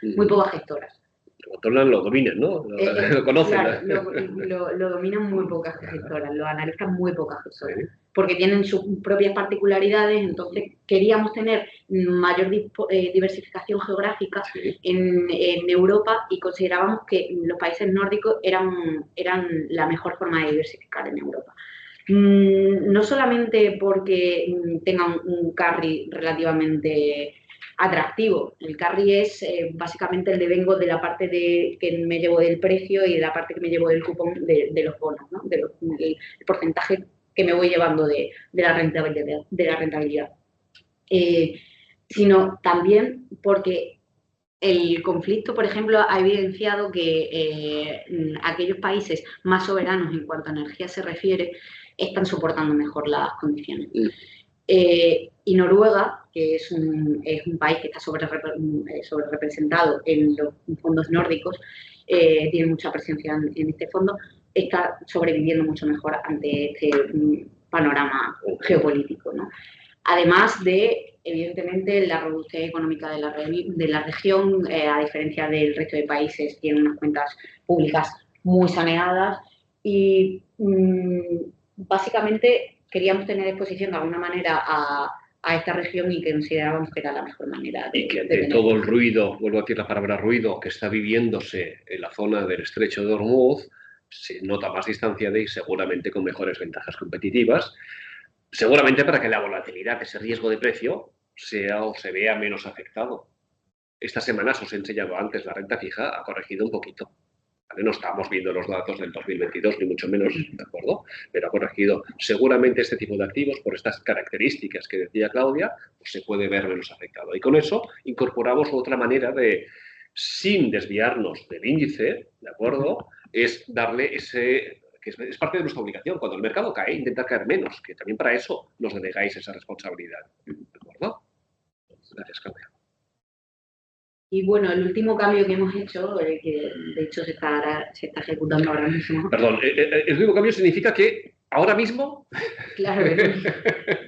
gestoras. Lo controlan, lo dominan, ¿no? Lo conocen. Claro, lo dominan muy pocas gestoras, lo analizan muy pocas gestoras, ¿sí? Porque tienen sus propias particularidades. Entonces queríamos tener mayor diversificación geográfica, ¿sí?, en Europa, y considerábamos que los países nórdicos eran la mejor forma de diversificar en Europa. No solamente porque tengan un carry relativamente atractivo. El carry es básicamente el devengo de la parte que me llevo del precio y de la parte que me llevo del cupón de los bonos, ¿no? El porcentaje que me voy llevando de la rentabilidad. Sino también porque el conflicto, por ejemplo, ha evidenciado que aquellos países más soberanos en cuanto a energía se refiere están soportando mejor las condiciones. Y Noruega, que es un país que está sobre representado en los fondos nórdicos, tiene mucha presencia en este fondo, está sobreviviendo mucho mejor ante este panorama geopolítico, ¿no? Además de, evidentemente, la robustez económica de la región, a diferencia del resto de países, tiene unas cuentas públicas muy saneadas y básicamente queríamos tener exposición de alguna manera a esta región y que considerábamos que era la mejor manera y que de todo el ruido, vuelvo a decir la palabra ruido, que está viviéndose en la zona del estrecho de Hormuz, se nota más distancia de y seguramente con mejores ventajas competitivas, seguramente para que la volatilidad, ese riesgo de precio, sea o se vea menos afectado. Esta semana, os he enseñado antes, la renta fija ha corregido un poquito. No estamos viendo los datos del 2022, ni mucho menos, ¿de acuerdo? Pero ha corregido. Seguramente este tipo de activos, por estas características que decía Claudia, pues se puede ver menos afectado. Y con eso incorporamos otra manera de, sin desviarnos del índice, ¿de acuerdo? Es darle ese, que es parte de nuestra obligación. Cuando el mercado cae, intentar caer menos, que también para eso nos delegáis esa responsabilidad, ¿de acuerdo? Gracias, Claudia. Y bueno, el último cambio que hemos hecho, que de hecho se está ejecutando ahora mismo. Perdón, el último cambio significa que ahora mismo claro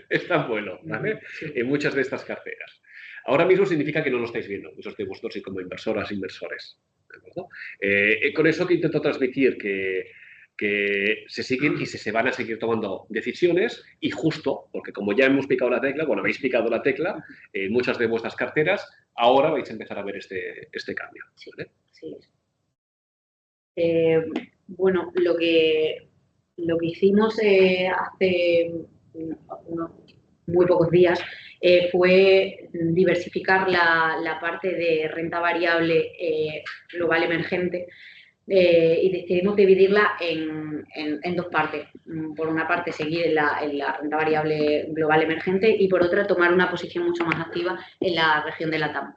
es tan bueno, ¿vale? Sí. En muchas de estas carteras. Ahora mismo significa que no lo estáis viendo, muchos de vosotros y como inversoras, inversores. ¿De acuerdo? Con eso que intento transmitir que se siguen y se van a seguir tomando decisiones y justo, porque como ya hemos picado la tecla, bueno, habéis picado la tecla en muchas de vuestras carteras, ahora vais a empezar a ver este cambio. ¿Vale? Sí. Bueno, lo que hicimos hace muy pocos días, fue diversificar la parte de renta variable global emergente, y decidimos dividirla en dos partes. Por una parte, seguir en la renta variable global emergente y por otra, tomar una posición mucho más activa en la región de LATAM.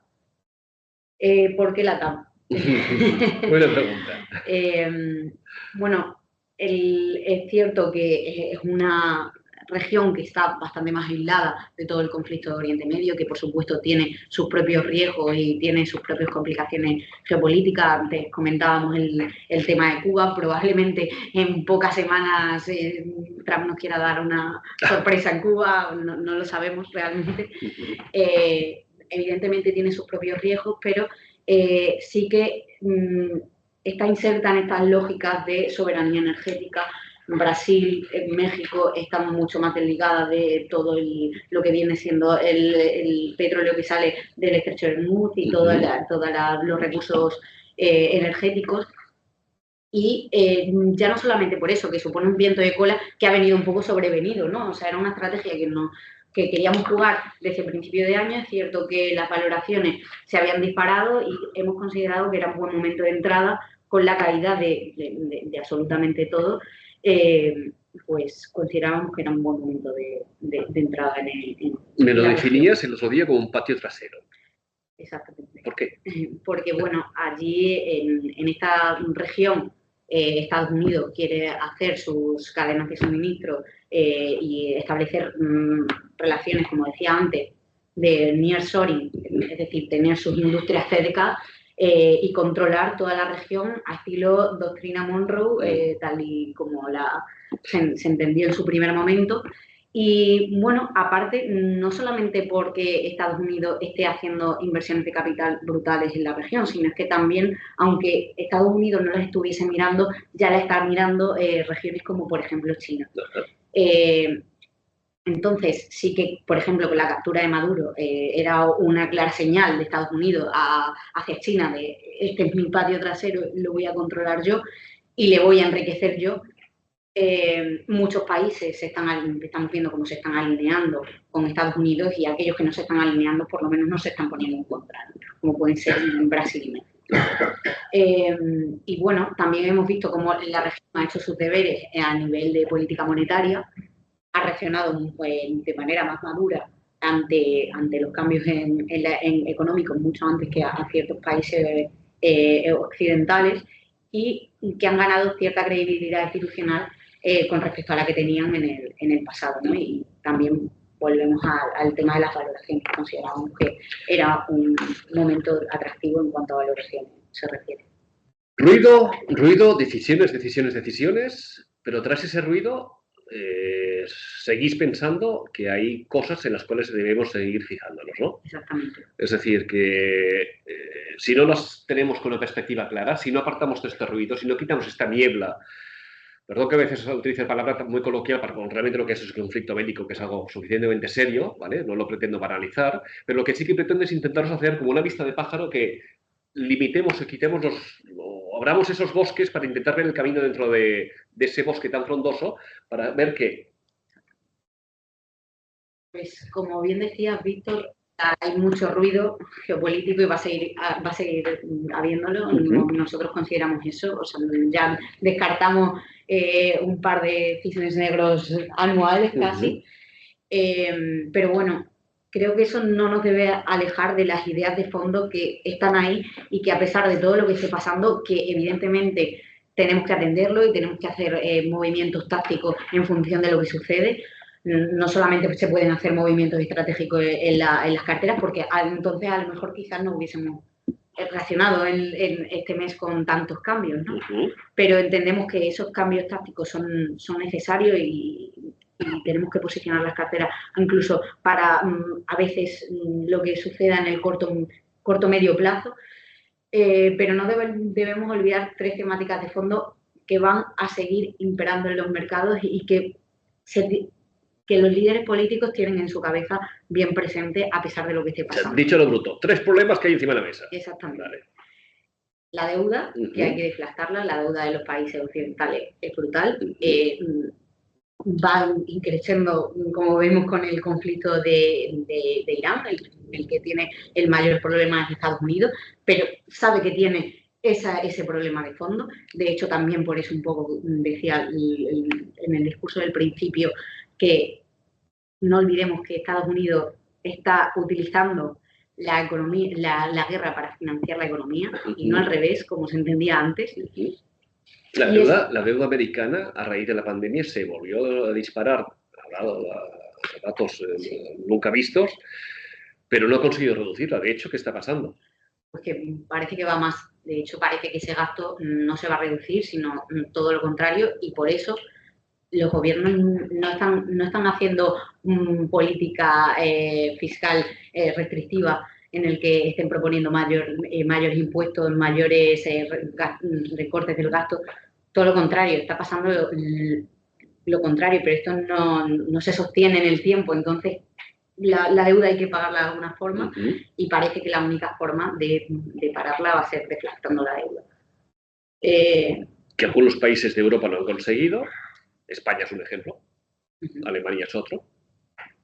¿Por qué LATAM? Buena pregunta. Bueno, es cierto que es una región que está bastante más aislada de todo el conflicto de Oriente Medio, que por supuesto tiene sus propios riesgos y tiene sus propias complicaciones geopolíticas. Antes comentábamos el tema de Cuba. Probablemente en pocas semanas Trump nos quiera dar una sorpresa en Cuba, no lo sabemos realmente. Evidentemente tiene sus propios riesgos, pero sí que está inserta en estas lógicas de soberanía energética. Brasil, México están mucho más desligadas de todo lo que viene siendo el petróleo que sale del estrecho de Hormuz y todos los recursos energéticos. Y ya no solamente por eso, que supone un viento de cola que ha venido un poco sobrevenido, ¿no? O sea, era una estrategia que queríamos jugar desde el principio de año. Es cierto que las valoraciones se habían disparado y hemos considerado que era un buen momento de entrada con la caída de absolutamente todo. Pues considerábamos que era un buen momento de entrada Me lo la definías el otro día como un patio trasero. Exactamente. ¿Por qué? Porque, bueno, allí en esta región Estados Unidos quiere hacer sus cadenas de suministro y establecer relaciones, como decía antes, de nearshoring, es decir, tener sus industrias cerca y controlar toda la región a estilo doctrina Monroe, tal y como se entendió en su primer momento. Y bueno, aparte, no solamente porque Estados Unidos esté haciendo inversiones de capital brutales en la región, sino es que también, aunque Estados Unidos no las estuviese mirando, ya la está mirando regiones como, por ejemplo, China. Entonces, sí que, por ejemplo, con la captura de Maduro era una clara señal de Estados Unidos hacia China de este es mi patio trasero, lo voy a controlar yo y le voy a enriquecer yo. Muchos países estamos viendo cómo se están alineando con Estados Unidos y aquellos que no se están alineando por lo menos no se están poniendo en contra, ¿no? Como pueden ser Brasil y México. Y bueno, también hemos visto cómo la región ha hecho sus deberes a nivel de política monetaria, ha reaccionado de manera más madura ante los cambios económicos mucho antes que a ciertos países occidentales y que han ganado cierta credibilidad institucional con respecto a la que tenían en el pasado, ¿no? Y también volvemos al tema de las valoraciones, que considerábamos que era un momento atractivo en cuanto a valoraciones se refiere. Ruido, decisiones, pero tras ese ruido seguís pensando que hay cosas en las cuales debemos seguir fijándonos, ¿no? Exactamente. Es decir, que si no las tenemos con una perspectiva clara, si no apartamos de este ruido, si no quitamos esta niebla. Perdón que a veces utilice palabra muy coloquial para realmente lo que es el conflicto bélico, que es algo suficientemente serio, ¿vale? No lo pretendo banalizar, pero lo que sí que pretendo es intentaros hacer como una vista de pájaro que limitemos o quitemos o abramos esos bosques para intentar ver el camino dentro de ese bosque tan frondoso, para ver que... Pues como bien decías, Víctor, hay mucho ruido geopolítico y va a seguir habiéndolo. Nosotros consideramos eso, o sea, ya descartamos un par de cisnes negros anuales casi. Pero bueno, creo que eso no nos debe alejar de las ideas de fondo que están ahí y que a pesar de todo lo que esté pasando, que evidentemente tenemos que atenderlo y tenemos que hacer movimientos tácticos en función de lo que sucede. No solamente se pueden hacer movimientos estratégicos en las carteras, porque entonces a lo mejor quizás no hubiésemos reaccionado en este mes con tantos cambios, ¿no? Pero entendemos que esos cambios tácticos son necesarios y tenemos que posicionar las carteras incluso para a veces lo que suceda en el corto medio plazo, pero no debemos olvidar tres temáticas de fondo que van a seguir imperando en los mercados y que los líderes políticos tienen en su cabeza bien presente a pesar de lo que esté pasando. Dicho lo bruto, tres problemas que hay encima de la mesa. Exactamente. Vale. La deuda, que hay que desflastarla, la deuda de los países occidentales es brutal. va increciendo, como vemos con el conflicto de Irán, el que tiene el mayor problema es Estados Unidos, pero sabe que tiene ese problema de fondo. De hecho, también por eso un poco decía en el discurso del principio que no olvidemos que Estados Unidos está utilizando la economía, la guerra para financiar la economía y no al revés, como se entendía antes. La deuda americana a raíz de la pandemia se volvió a disparar a datos nunca vistos, pero no ha conseguido reducirla. De hecho, ¿qué está pasando? Pues que parece que va más. De hecho, parece que ese gasto no se va a reducir, sino todo lo contrario, y por eso los gobiernos no están haciendo política fiscal restrictiva en el que estén proponiendo mayores impuestos, mayores recortes del gasto. Todo lo contrario, está pasando lo contrario, pero esto no se sostiene en el tiempo, entonces la deuda hay que pagarla de alguna forma y parece que la única forma de pararla va a ser deflactando la deuda. Que algunos países de Europa lo han conseguido. España es un ejemplo, Alemania es otro.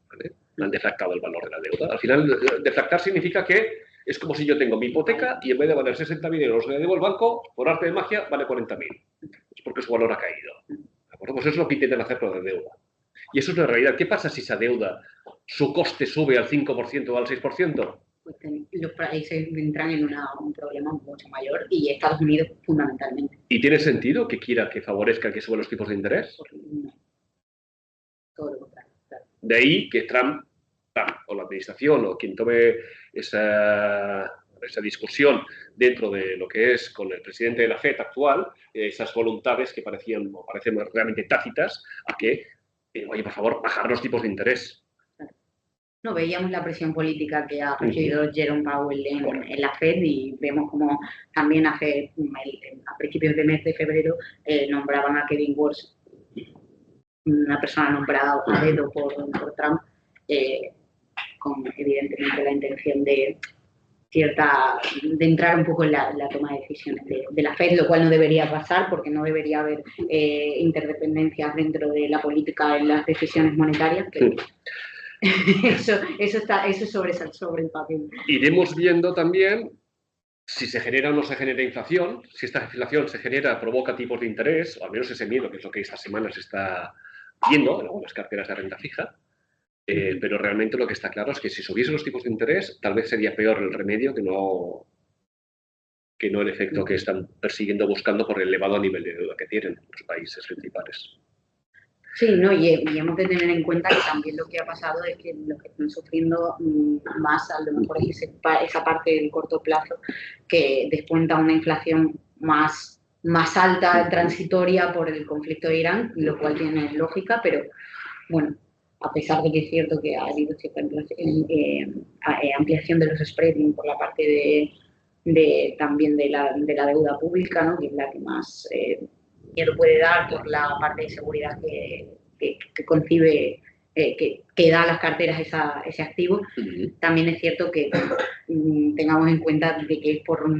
¿Vale? Han deflactado el valor de la deuda. Al final, deflactar significa que es como si yo tengo mi hipoteca y en vez de valer 60.000 euros le debo al banco, por arte de magia, vale 40.000. Es porque su valor ha caído. ¿De acuerdo? Pues eso es lo que intentan hacer con la deuda. Y eso es la realidad. ¿Qué pasa si esa deuda, su coste sube al 5% o al 6%? Pues los países entran en un problema mucho mayor y Estados Unidos fundamentalmente. ¿Y tiene sentido que quiera que favorezca que suban los tipos de interés? No. Todo lo contrario. Claro. De ahí que Trump o la administración o quien tome esa discusión dentro de lo que es con el presidente de la FED actual, esas voluntades que parecen realmente tácitas a que, oye, por favor, bajar los tipos de interés. No, veíamos la presión política que ha recibido Jerome Powell en la FED y vemos como también a principios de mes de febrero nombraban a Kevin Walsh, una persona nombrada a dedo por Trump, con evidentemente la intención de entrar un poco en la toma de decisiones de la FED, lo cual no debería pasar porque no debería haber interdependencias dentro de la política en las decisiones monetarias. Pero eso es sobre el papel. Iremos viendo también si se genera o no se genera inflación, si esta inflación provoca tipos de interés, o al menos ese miedo, que es lo que esta semana se está viendo en algunas carteras de renta fija. Pero realmente lo que está claro es que si subiesen los tipos de interés, tal vez sería peor el remedio que no el efecto que están persiguiendo, buscando por el elevado nivel de deuda que tienen los países principales. Sí, no, y hemos de tener en cuenta que también lo que ha pasado es que los que están sufriendo más a lo mejor es esa parte del corto plazo que descuenta una inflación más alta, transitoria por el conflicto de Irán, lo cual tiene lógica, pero bueno, a pesar de que es cierto que ha habido cierta ampliación de los spreads por la parte también de la deuda pública, ¿no? Que es la que más miedo puede dar por la parte de seguridad que concibe, que da a las carteras ese activo. También es cierto que tengamos en cuenta de que es por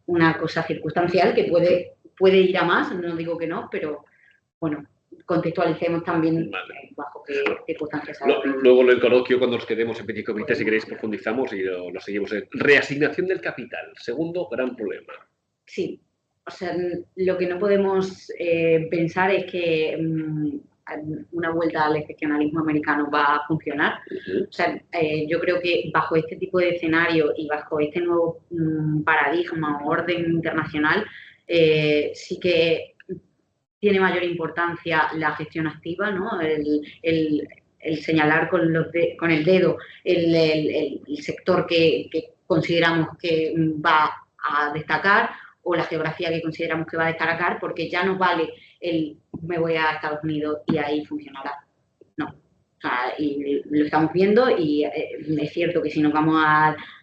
una cosa circunstancial que puede ir a más, no digo que no, pero bueno, contextualicemos también bajo qué circunstancias. Luego en el coloquio, cuando nos quedemos en petit comité, si queréis profundizamos y lo seguimos. Reasignación del capital, segundo gran problema. Sí, o sea, lo que no podemos pensar es que una vuelta al excepcionalismo americano va a funcionar. O sea, yo creo que bajo este tipo de escenario y bajo este nuevo paradigma o orden internacional, sí que tiene mayor importancia la gestión activa, ¿no? El señalar con el dedo el sector que consideramos que va a destacar o la geografía que consideramos que va a destacar, porque ya no vale me voy a Estados Unidos y ahí funcionará. No. O sea, y lo estamos viendo y es cierto que si nos vamos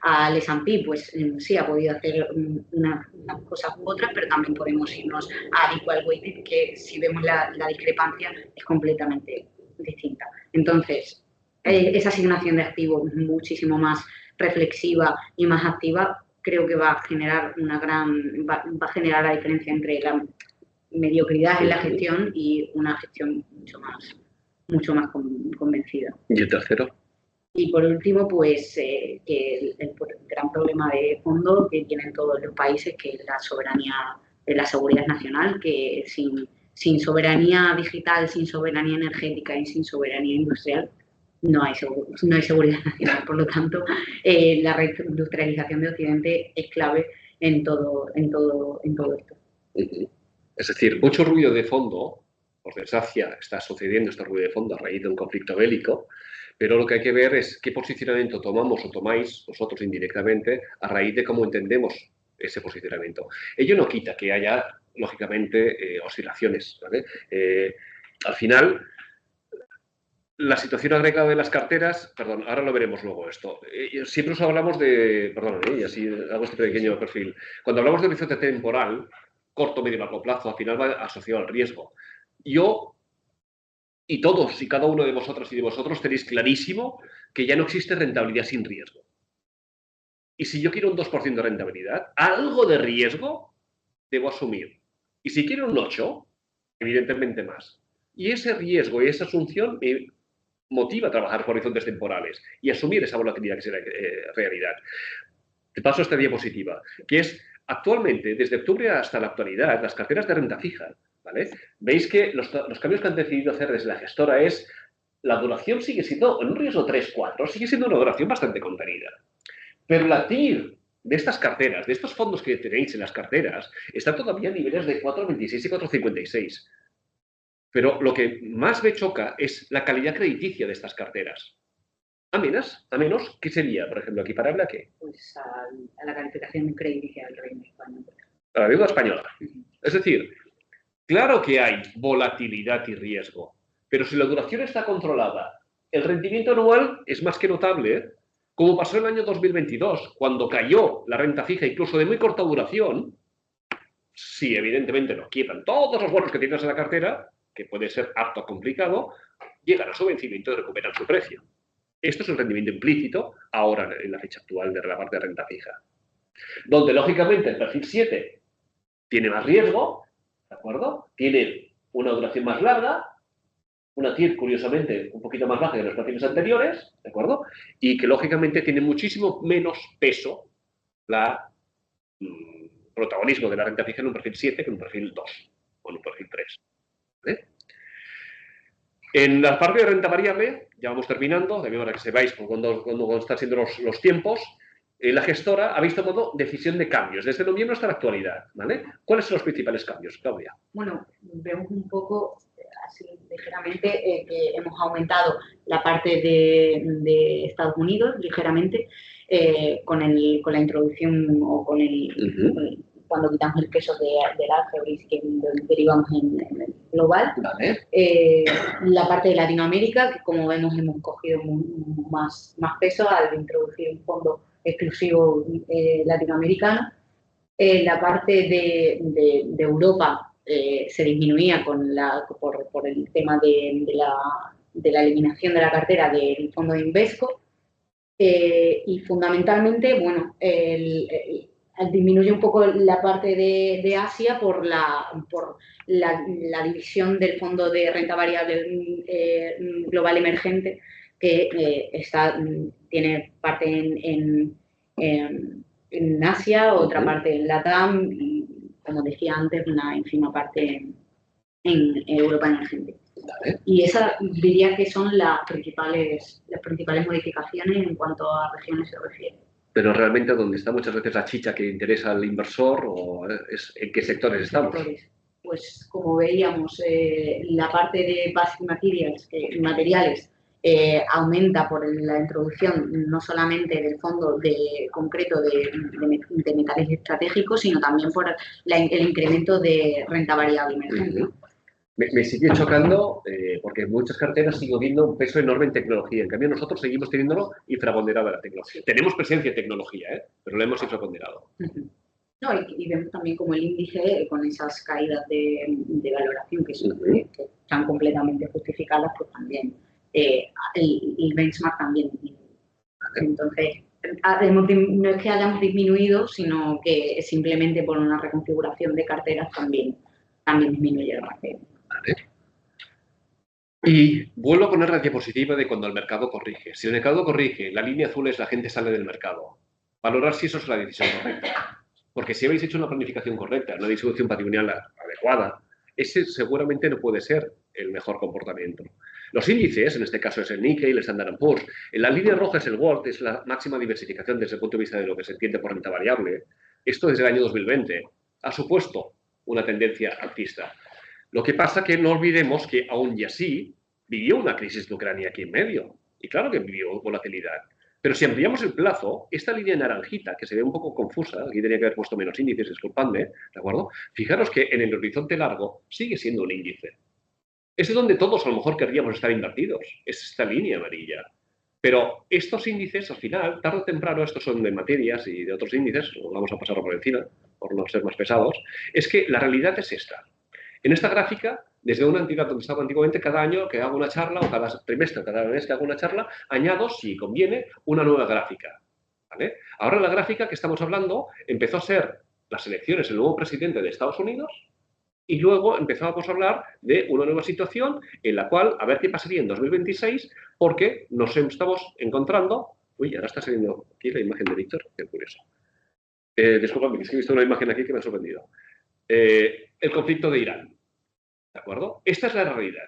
al S&P, pues sí ha podido hacer unas cosas u otras, pero también podemos irnos a Equal Weighted, que si vemos la discrepancia es completamente distinta. Entonces, esa asignación de activos muchísimo más reflexiva y más activa creo que va a generar va a generar la diferencia entre la mediocridad en la gestión y una gestión mucho más mucho más convencida. ¿Y el tercero? Y por último, pues que el gran problema de fondo que tienen todos los países, que es la soberanía, la seguridad nacional, que sin soberanía digital, sin soberanía energética y sin soberanía industrial, no hay seguridad nacional. Por lo tanto, la reindustrialización de Occidente es clave en todo esto. Es decir, mucho ruido de fondo, por desgracia, está sucediendo este ruido de fondo a raíz de un conflicto bélico, pero lo que hay que ver es qué posicionamiento tomamos o tomáis vosotros indirectamente a raíz de cómo entendemos ese posicionamiento. Ello no quita que haya, lógicamente, oscilaciones, ¿vale? Al final, la situación agregada de las carteras, perdón, ahora lo veremos luego esto. Siempre os hablamos de, perdón, y así hago este pequeño perfil. Cuando hablamos de horizonte temporal, corto, medio y largo plazo, al final va asociado al riesgo. Yo y todos y cada uno de vosotras y de vosotros tenéis clarísimo que ya no existe rentabilidad sin riesgo. Y si yo quiero un 2% de rentabilidad, algo de riesgo debo asumir. Y si quiero un 8%, evidentemente más. Y ese riesgo y esa asunción me motiva a trabajar por horizontes temporales y asumir esa volatilidad que será realidad. Te paso esta diapositiva, que es actualmente, desde octubre hasta la actualidad, las carteras de renta fija, ¿vale? Veis que los cambios que han decidido hacer desde la gestora es, la duración sigue siendo, en un riesgo 3-4, sigue siendo una duración bastante contenida. Pero la TIR de estas carteras, de estos fondos que tenéis en las carteras, está todavía a niveles de 4,26 y 4,56. Pero lo que más me choca es la calidad crediticia de estas carteras. A menos, ¿qué sería, por ejemplo, equiparable a qué? Pues a la calificación crediticia del Reino Español. A la deuda española. Es decir, claro que hay volatilidad y riesgo, pero si la duración está controlada, el rendimiento anual es más que notable, como pasó en el año 2022, cuando cayó la renta fija incluso de muy corta duración. Si evidentemente no quiebran todos los bonos que tienes en la cartera, que puede ser harto complicado, llegan a su vencimiento y recuperan su precio. Esto es el rendimiento implícito ahora en la fecha actual de la parte de renta fija. Donde, lógicamente, el perfil 7 tiene más riesgo, ¿de acuerdo? Tiene una duración más larga, una TIR, curiosamente, un poquito más baja que los perfiles anteriores, ¿de acuerdo? Y que, lógicamente, tiene muchísimo menos peso la protagonismo de la renta fija en un perfil 7 que en un perfil 2 o en un perfil 3. ¿Vale? En la parte de renta variable, ya vamos terminando, de manera que sepáis cuando están siendo los tiempos, la gestora habéis tomado decisión de cambios desde noviembre hasta la actualidad, ¿vale? ¿Cuáles son los principales cambios, Claudia? Bueno, vemos un poco, así ligeramente, que hemos aumentado la parte de Estados Unidos, ligeramente, con la introducción o con cuando quitamos el peso del álgebra y que derivamos en el global. Vale. La parte de Latinoamérica, que como vemos hemos cogido más peso al introducir un fondo exclusivo latinoamericano. La parte de Europa se disminuía por el tema de la eliminación de la cartera del fondo de Invesco y fundamentalmente, bueno, disminuye un poco la parte de Asia por la división del fondo de renta variable global emergente que tiene parte en Asia, otra parte en LATAM y, como decía antes, una ínfima parte en Europa emergente. Vale. Y esas diría que son las principales modificaciones en cuanto a regiones se refiere. Pero realmente donde está muchas veces la chicha que interesa al inversor o es en qué sectores estamos. Pues como veíamos, la parte de basic materiales aumenta por la introducción no solamente del fondo concreto de metales estratégicos, sino también por el incremento de renta variable emergente. Me sigue chocando porque muchas carteras siguen viendo un peso enorme en tecnología. En cambio, nosotros seguimos teniéndolo infraponderado la tecnología. Tenemos presencia en tecnología, pero lo hemos infraponderado. No, y vemos también como el índice, con esas caídas de valoración que están completamente justificadas, pues también el benchmark también. Entonces, no es que hayamos disminuido, sino que simplemente por una reconfiguración de carteras también disminuye la cartera. Vale. Y vuelvo a poner la diapositiva de cuando el mercado corrige. Si el mercado corrige, la línea azul es la gente sale del mercado. Valorar si eso es la decisión correcta. Porque si habéis hecho una planificación correcta, una distribución patrimonial adecuada, ese seguramente no puede ser el mejor comportamiento. Los índices, en este caso es el Nikkei, el Standard & Poor's, en la línea roja es el World, es la máxima diversificación desde el punto de vista de lo que se entiende por renta variable. Esto desde el año 2020 ha supuesto una tendencia alcista. Lo que pasa que no olvidemos que aún y así vivió una crisis de Ucrania aquí en medio. Y claro que vivió volatilidad. Pero si ampliamos el plazo, esta línea naranjita, que se ve un poco confusa, aquí tenía que haber puesto menos índices, disculpadme, ¿de acuerdo? Fijaros que en el horizonte largo sigue siendo un índice. Es donde todos a lo mejor querríamos estar invertidos, es esta línea amarilla. Pero estos índices, al final, tarde o temprano, estos son de materias y de otros índices, vamos a pasarlo por encima, por no ser más pesados, es que la realidad es esta. En esta gráfica, desde una entidad donde estaba antiguamente, cada año que hago una charla, o cada trimestre, cada mes que hago una charla, añado, si conviene, una nueva gráfica. ¿Vale? Ahora la gráfica que estamos hablando empezó a ser las elecciones del nuevo presidente de Estados Unidos y luego empezábamos a hablar de una nueva situación en la cual, a ver qué pasaría en 2026, porque nos estamos encontrando... Uy, ahora está saliendo aquí la imagen de Víctor, qué curioso. Disculpadme, es que he visto una imagen aquí que me ha sorprendido. El conflicto de Irán. ¿De acuerdo? Esta es la realidad.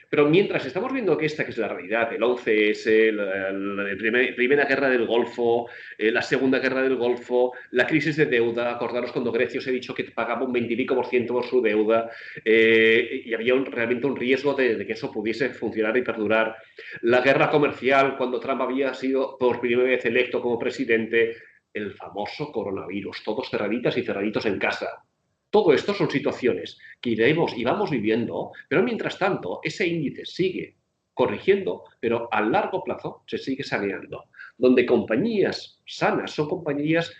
Pero mientras estamos viendo que esta que es la realidad, el 11S, la primera guerra del Golfo, la segunda guerra del Golfo, la crisis de deuda, acordaros cuando Grecia os he dicho que pagaba un 20 y pico % por su deuda y había realmente un riesgo de que eso pudiese funcionar y perdurar. La guerra comercial, cuando Trump había sido por primera vez electo como presidente, el famoso coronavirus, todos cerraditas y cerraditos en casa. Todo esto son situaciones que iremos y vamos viviendo, pero mientras tanto ese índice sigue corrigiendo, pero a largo plazo se sigue saneando, donde compañías sanas son compañías,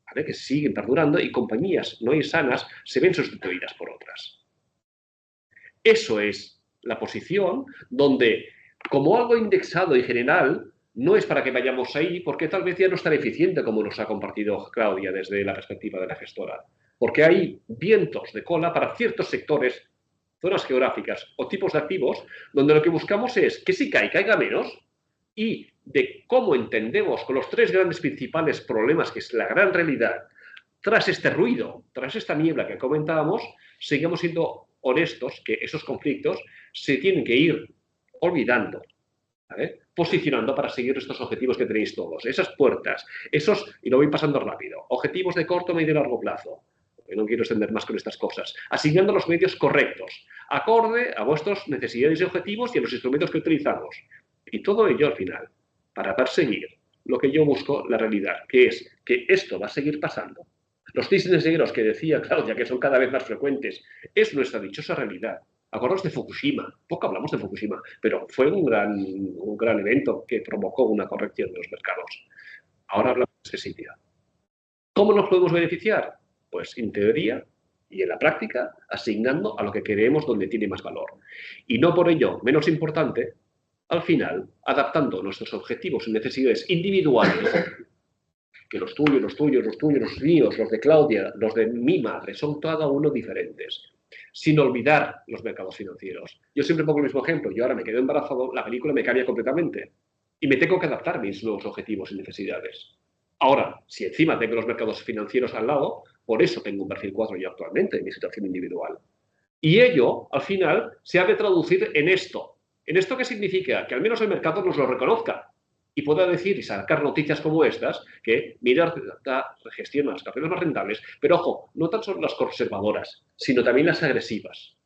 ¿vale?, que siguen perdurando y compañías no sanas se ven sustituidas por otras. Eso es la posición donde, como algo indexado y general, no es para que vayamos ahí, porque tal vez ya no es tan eficiente como nos ha compartido Claudia desde la perspectiva de la gestora. Porque hay vientos de cola para ciertos sectores, zonas geográficas o tipos de activos, donde lo que buscamos es que si caiga menos y de cómo entendemos con los tres grandes principales problemas, que es la gran realidad, tras este ruido, tras esta niebla que comentábamos, seguimos siendo honestos que esos conflictos se tienen que ir olvidando, ¿vale?, posicionando para seguir estos objetivos que tenéis todos, esas puertas, esos, y lo voy pasando rápido, objetivos de corto, medio y largo plazo. No quiero extender más con estas cosas, asignando los medios correctos, acorde a vuestras necesidades y objetivos y a los instrumentos que utilizamos. Y todo ello al final, para perseguir lo que yo busco, la realidad, que es que esto va a seguir pasando. Los cisnes negros que decía Claudia, que son cada vez más frecuentes, es nuestra dichosa realidad. Acordaos de Fukushima, poco hablamos de Fukushima, pero fue un gran evento que provocó una corrección de los mercados. Ahora hablamos de este sitio. ¿Cómo nos podemos beneficiar? Pues en teoría y en la práctica, asignando a lo que creemos donde tiene más valor. Y no por ello menos importante, al final, adaptando nuestros objetivos y necesidades individuales, que los tuyos, los míos, los de Claudia, los de mi madre, son cada uno diferentes, sin olvidar los mercados financieros. Yo siempre pongo el mismo ejemplo. Yo ahora me quedo embarazado, la película me cambia completamente y me tengo que adaptar a mis nuevos objetivos y necesidades. Ahora, si encima tengo los mercados financieros al lado, por eso tengo un perfil 4 yo actualmente en mi situación individual. Y ello, al final, se ha de traducir en esto. ¿En esto qué significa? Que al menos el mercado nos lo reconozca y pueda decir y sacar noticias como estas, que mira, gestiona las carteras más rentables, pero ojo, no tan solo las conservadoras, sino también las agresivas.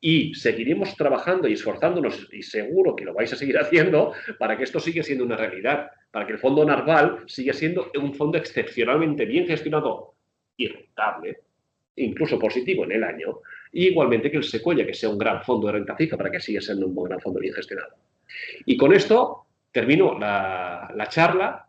Y seguiremos trabajando y esforzándonos, y seguro que lo vais a seguir haciendo, para que esto siga siendo una realidad, para que el fondo Narval siga siendo un fondo excepcionalmente bien gestionado y rentable, incluso positivo en el año, y igualmente que el Sequoia, que sea un gran fondo de renta fija, para que siga siendo un gran fondo bien gestionado. Y con esto termino la charla